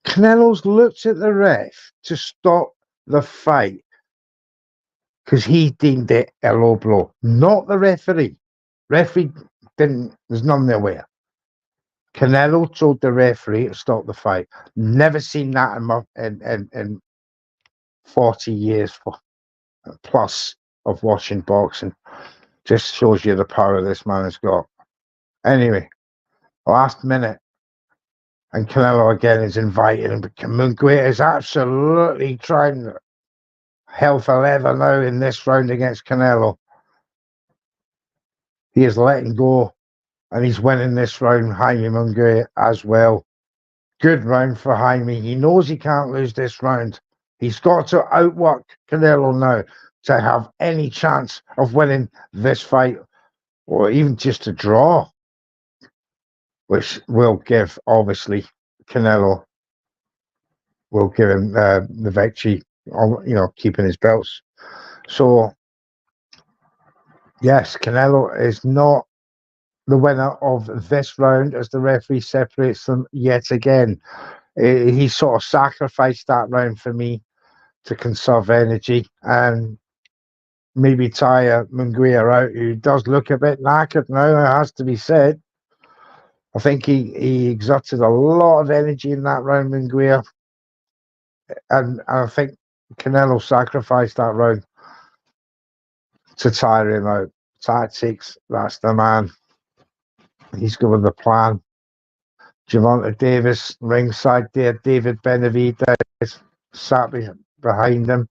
Canelo's looked at the ref to stop the fight because he deemed it a low blow, not the referee. Referee didn't, there's none there where. Canelo told the referee to stop the fight. Never seen that in 40 years plus of watching boxing. Just shows you the power this man has got. Anyway, last minute, and Canelo again is invited, and Munguia is absolutely trying hell for leather now in this round against Canelo. He is letting go, and he's winning this round, Jaime Munguia, as well. Good round for Jaime. He knows he can't lose this round. He's got to outwork Canelo now to have any chance of winning this fight, or even just a draw, which will give, obviously, Canelo will give him the victory, keeping his belts. So, yes, Canelo is not the winner of this round as the referee separates them yet again. He sort of sacrificed that round for me to conserve energy and maybe tire Munguia out, who does look a bit knackered now, it has to be said. I think he exerted a lot of energy in that round, Munguia, and I think Canelo sacrificed that round to tire him out. Tactics, that's the man. He's going with the plan. Gervonta Davis ringside there. David Benavidez sat behind him.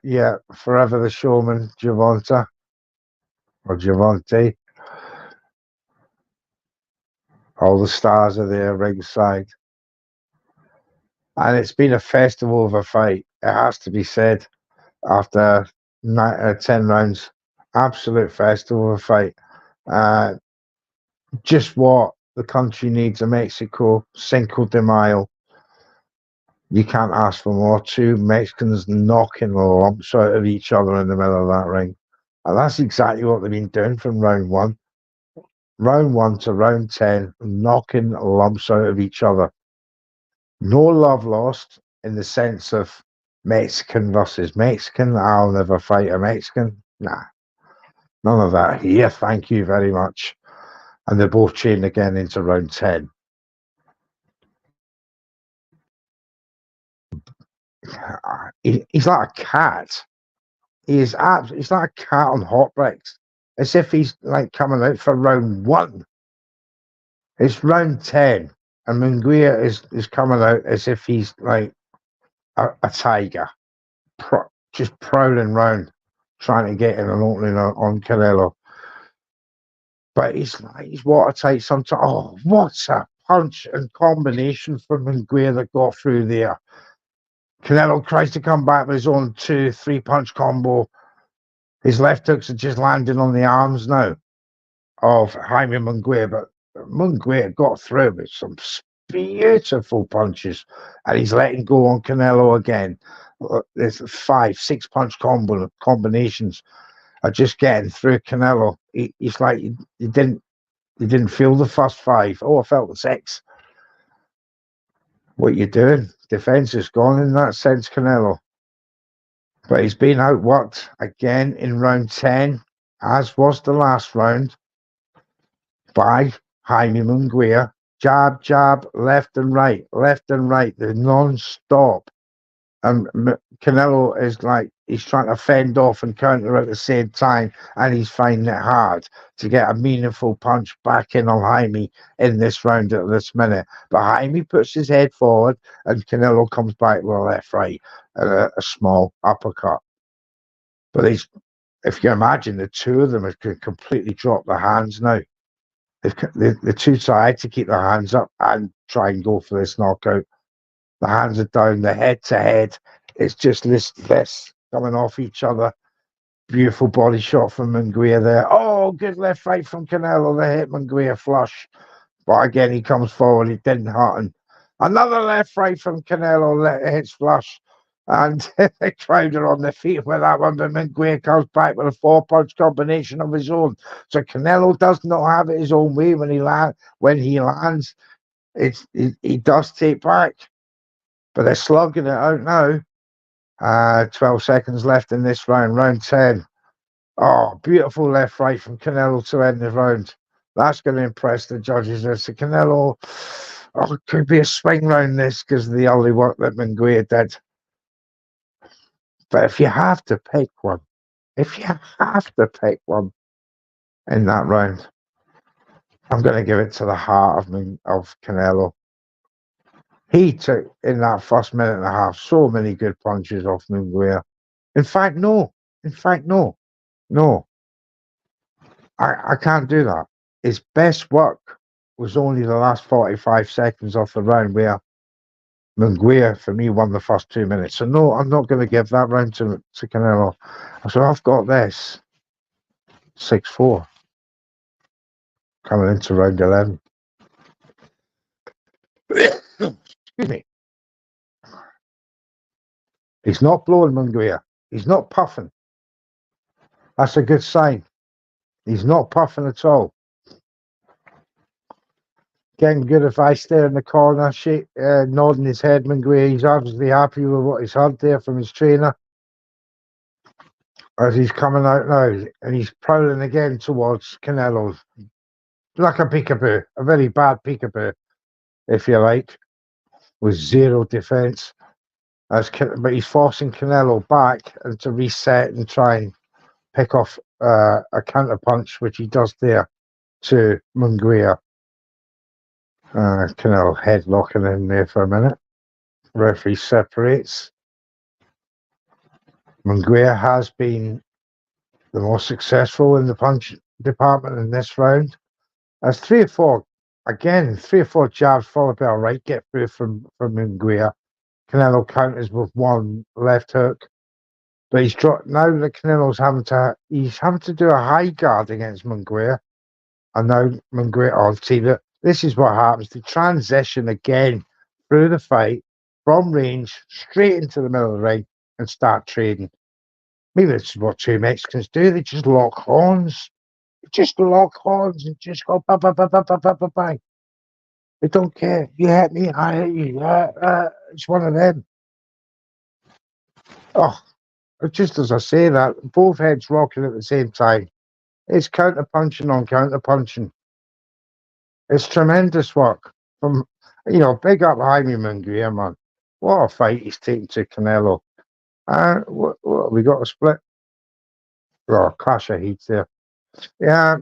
Yeah, forever the showman, Gervonta. Or Gervonta. All the stars are there ringside. And it's been a festival of a fight. It has to be said. After 10 rounds, absolute festival of a fight. Just what the country needs in Mexico. Cinco de Mayo. You can't ask for more. Two Mexicans knocking the lumps out of each other in the middle of that ring. And that's exactly what they've been doing from round one. Round 1 to round 10, knocking lumps out of each other. No love lost in the sense of Mexican versus Mexican. I'll never fight a Mexican. Nah, none of that here. Thank you very much. And they're both chained again into round 10. He's like a cat. He's like a cat on hot bricks. As if he's like coming out for round 1. It's round 10. And Munguia is coming out as if he's like a tiger. Just prowling round, trying to get in an opening on Canelo. But he's watertight sometimes. Oh, what a punch and combination from Munguia that got through there. Canelo tries to come back with his own 2-3 punch combo. His left hooks are just landing on the arms now of Jaime Munguia, but Munguia got through with some beautiful punches, and he's letting go on Canelo again. There's 5-6 punch combinations are just getting through Canelo. He's like you didn't feel the first 5. Oh, I felt the 6. What you doing? Defense is gone in that sense, Canelo. But he's been outworked again in round 10, as was the last round, by Jaime Munguia. Jab, jab, left and right. They're non-stop. And Canelo is like, he's trying to fend off and counter at the same time, and he's finding it hard to get a meaningful punch back in on Jaime in this round at this minute. But Jaime puts his head forward, and Canelo comes back with a left, right, and a small uppercut. But if you imagine, the two of them have completely dropped their hands now. The two tried to keep their hands up and try and go for this knockout. The hands are down, the head to head. It's just this coming off each other. Beautiful body shot from Munguia there. Oh, good left right from Canelo. They hit Munguia flush. But again, he comes forward. It didn't hurt him. Another left right from Canelo. Hits flush. And the crowd are on their feet with that one. But Munguia comes back with a 4-punch combination of his own. So Canelo does not have it his own way when he lands. He does take back. But they're slugging it out now. 12 seconds left in this round, round 10. Oh, beautiful left right from Canelo to end the round. That's going to impress the judges. So Canelo, it could be a swing round this because of the early work that Munguia did. But if you have to pick one in that round, I'm going to give it to the heart of Canelo. He took, in that first minute and a half, so many good punches off Munguia. In fact, no. I can't do that. His best work was only the last 45 seconds of the round where Munguia, for me, won the first 2 minutes. So, no, I'm not going to give that round to Canelo. So I've got this 6-4 coming into round 11. Excuse me. He's not blowing Munguia. He's not puffing. That's a good sign. He's not puffing at all. Getting good advice there in the corner, nodding his head, Munguia. He's obviously happy with what he's heard there from his trainer. As he's coming out now, and he's prowling again towards Canelo. Like a peekaboo, a very bad peekaboo, if you like, with zero defense. But he's forcing Canelo back and to reset and try and pick off a counter punch, which he does there to Munguia. Canelo headlocking him there for a minute. Referee separates. Munguia has been the most successful in the punch department in this round. As 3 or 4 jabs followed by a right get through from Munguia. Canelo counters with one left hook. But he's dropped now that Canelo's having to do a high guard against Munguia. And now Munguia, see that this is what happens. The transition again through the fight from range straight into the middle of the ring and start trading. Maybe this is what two Mexicans do. They just lock horns. Just lock horns and just go bang, bang, bang, bang, bang, bang, bang, bang. They don't care. You hit me, I hit you. It's one of them. Oh, just as I say that, both heads rocking at the same time. It's counter-punching on counter-punching. It's tremendous work. From, big up Jaime Munguía, man. What a fight he's taken to Canelo. What we got a split? Oh, clash of heats there. Yeah,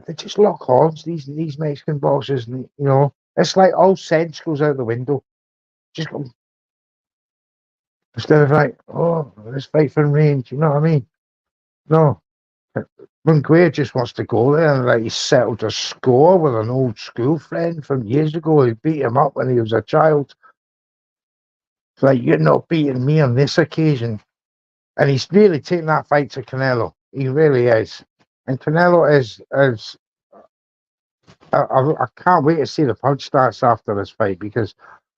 they just lock horns, these Mexican boxers, and, it's like all sense goes out the window. Just go, instead of like, oh, let's fight for range, you know what I mean? No. Munguia just wants to go there and he's settled a score with an old school friend from years ago. He beat him up when he was a child. It's like, you're not beating me on this occasion. And he's really taking that fight to Canelo. He really is. And Canelo is I can't wait to see the punch starts after this fight, because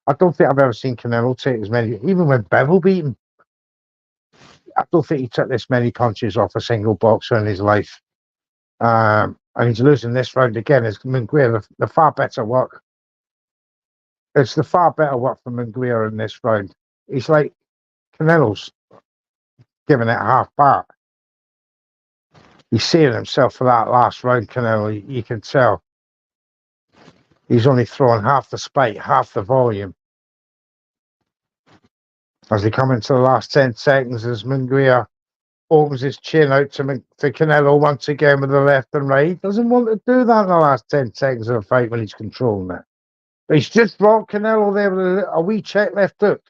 I don't think I've ever seen Canelo take as many, even when Bevel beat him. I don't think he took this many punches off a single boxer in his life. And he's losing this round again. It's Munguia, the far better work. It's the far better work from Munguia in this round. He's like, Canelo's giving it half back. He's saving himself for that last round, Canelo. You can tell. He's only throwing half the spike, half the volume. As they come into the last 10 seconds, as Munguia opens his chin out to Canelo once again with the left and right. He doesn't want to do that in the last 10 seconds of the fight when he's controlling it. But he's just brought Canelo there with a wee check left hook.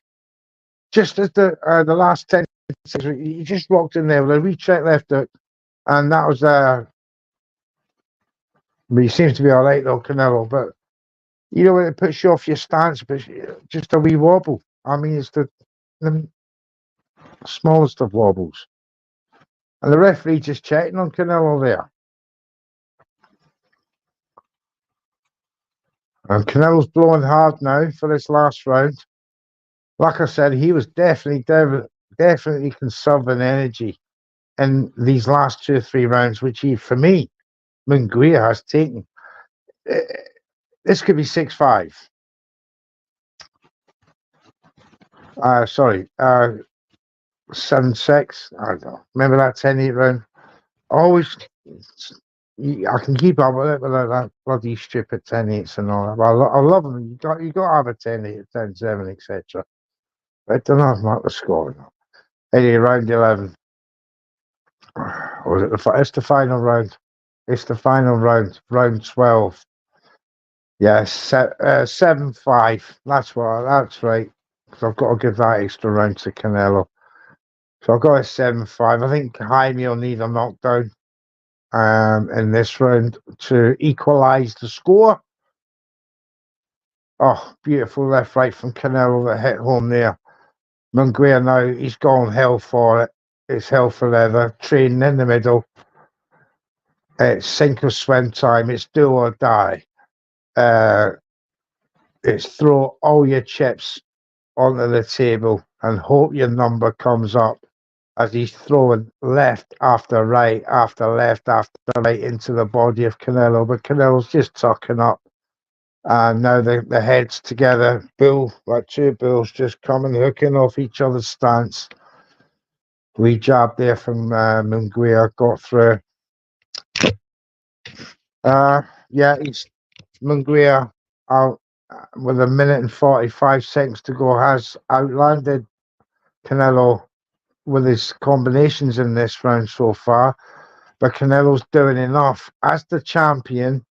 Just as the last 10 seconds, he just walked in there with a wee check left hook. And that was but he seems to be all right though, Canelo. But when it puts you off your stance, but just a wee wobble. I mean, it's the smallest of wobbles. And the referee just checking on Canelo there. And Canelo's blowing hard now for this last round. Like I said, he was definitely conserving energy in these last 2 or 3 rounds, which for me, Munguia has taken. This could be 6-5. 7-6. I don't know. Remember that 10-8 round? Always, I can keep up with it without that bloody stupid 10-8s and all that. But I love them. You got to have a 10-8, 10-7, etc. I don't know if I'm at the score now. Anyway, round 11. Or is it it's the final round? It's the final round. Round 12. Yes, 7-5. That's right. Because I've got to give that extra round to Canelo. So I've got a 7-5. I think Jaime will need a knockdown in this round to equalise the score. Oh, beautiful left right from Canelo that hit home there. Munguia now, he's gone hell for it. It's hell for leather. Training in the middle. It's sink or swim time. It's do or die. It's throw all your chips onto the table and hope your number comes up, as he's throwing left after right after left after right into the body of Canelo. But Canelo's just tucking up. And now the heads together, like 2 bulls just coming, hooking off each other's stance. Wee jab there from Munguia, got through. He's Munguia out with 1 minute and 45 seconds to go, has outlanded Canelo with his combinations in this round so far. But Canelo's doing enough as the champion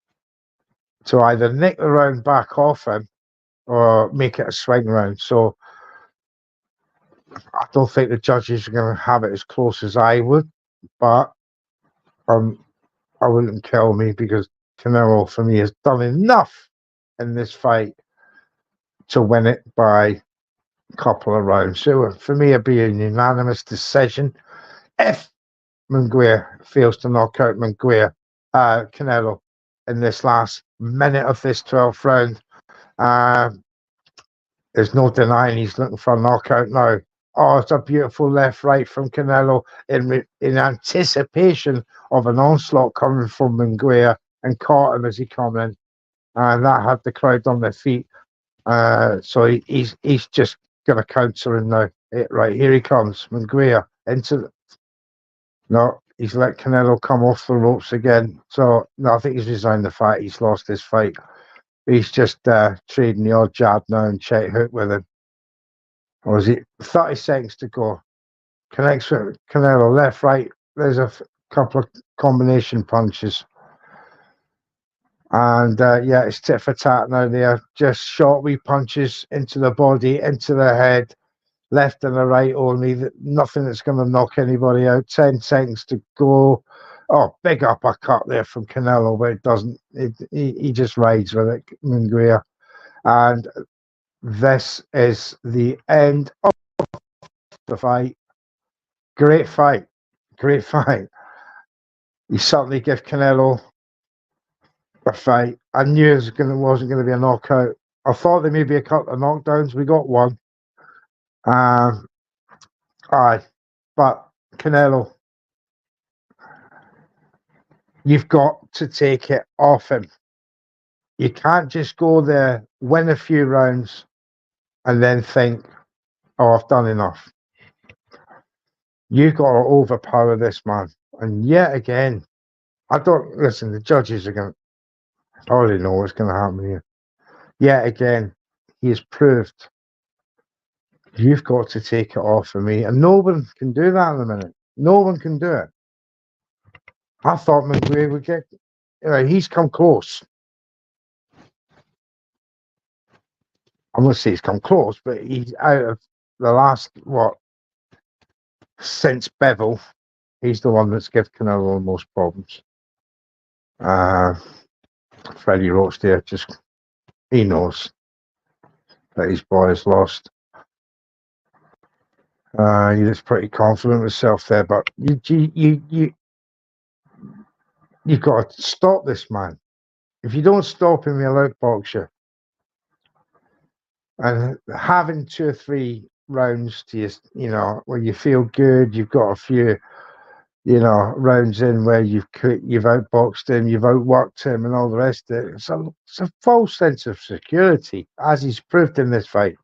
to either nick the round back off him or make it a swing round. So I don't think the judges are going to have it as close as I would, but I wouldn't kill me because Canelo, for me, has done enough in this fight to win it by a couple of rounds. So for me, it'd be a unanimous decision if Munguia fails to knock out Canelo in this last minute of this 12th round. There's no denying he's looking for a knockout now. Oh, it's a beautiful left right from Canelo in anticipation of an onslaught coming from Munguia, and caught him as he came in. And that had the crowd on their feet. So he's just going to counter him now. Right, here he comes. Munguia into the... No, he's let Canelo come off the ropes again. So, no, I think he's resigned the fight. He's lost his fight. He's just trading the odd jab now and check hook with him. Or is it 30 seconds to go? Connects with Canelo, left, right. There's a couple of combination punches. And yeah, it's tit for tat now there. Just short wee punches into the body, into the head, left and the right only. Nothing that's going to knock anybody out. 10 seconds to go. Oh, big uppercut there from Canelo, but it doesn't. He just rides with it, Munguia. And this is the end of the fight. Great fight. Great fight. He certainly gave Canelo a fight. I knew it wasn't going to be a knockout. I thought there may be a couple of knockdowns. We got one. Aye. But Canelo, you've got to take it off him. You can't just go there, win a few rounds, and then think, oh, I've done enough. You've got to overpower this man. And yet again, listen, the judges are going to, I already know what's going to happen here. Yet again, he has proved you've got to take it off of me. And no one can do that in a minute. No one can do it. I thought Munguia would get, he's come close. I'm going to say he's come close, but he's out of the last, since Bevel, he's the one that's given Canelo the most problems. Freddie Roach there, he knows that his boy has lost. He was pretty confident with himself there, but you've got to stop this man. If you don't stop him, he'll outbox you. And having 2 or 3 rounds to where you feel good, you've got a few, rounds in where you've outboxed him, you've outworked him, and all the rest of it. It's a false sense of security, as he's proved in this fight.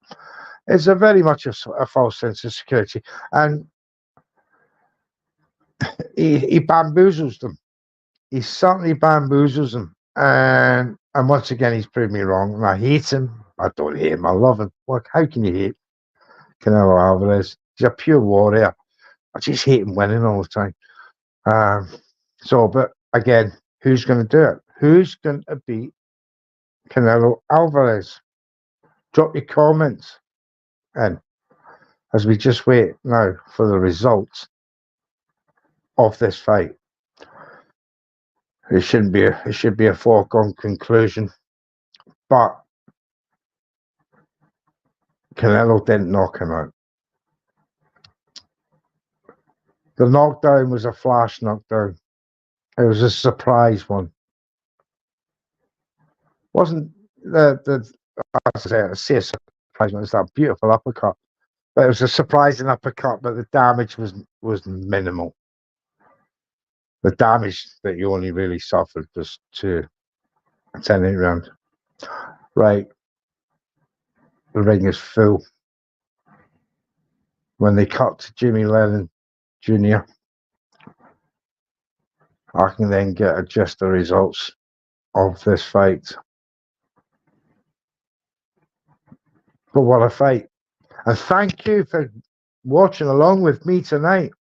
It's very much a false sense of security, and he bamboozles them. He certainly bamboozles them, and once again, he's proved me wrong. And I hate him. I don't hate him. I love him. How can you hate Canelo Álvarez? He's a pure warrior. I just hate him winning all the time. But again, who's going to do it? Who's going to beat Canelo Álvarez? Drop your comments in as we just wait now for the results of this fight. It should be a foregone conclusion, but Canelo didn't knock him out. The knockdown was a flash knockdown. It was a surprise one. Wasn't I say a surprise one? It's that beautiful uppercut, but it was a surprising uppercut. But the damage was minimal. The damage that you only really suffered was to a 10-8 round. Right. The ring is full. When they cut to Jimmy Lennon Jr., I can then get just the results of this fight. But what a fight. And thank you for watching along with me tonight.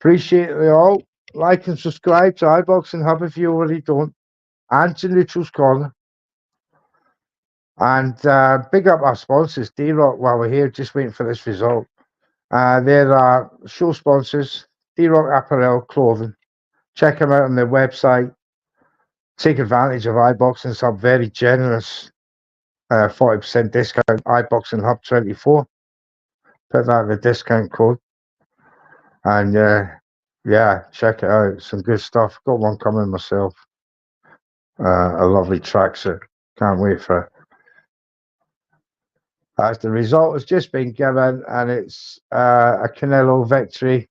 Appreciate it all. Like and subscribe to iBoxingHub if you already don't. And to Neutral's Corner. And big up our sponsors, D-Rock, while we're here, just waiting for this result. They're our show sponsors, D-Rock Apparel Clothing. Check them out on their website. Take advantage of iBoxingHub, very generous 40% discount, iBoxingHub24. Put that in the discount code. And yeah, check it out. Some good stuff. Got one coming myself. A lovely tracksuit. Can't wait for it. As the result has just been given, and it's a Canelo victory.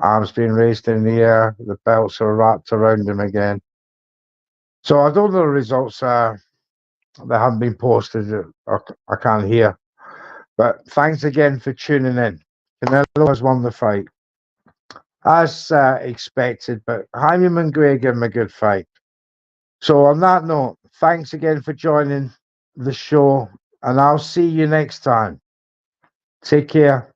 Arms being raised in the air. The belts are wrapped around him again. So I don't know the results. They haven't been posted. I can't hear. But thanks again for tuning in. Canelo has won the fight, as expected, but Jaime Munguía gave him a good fight. So on that note, thanks again for joining the show, and I'll see you next time. Take care.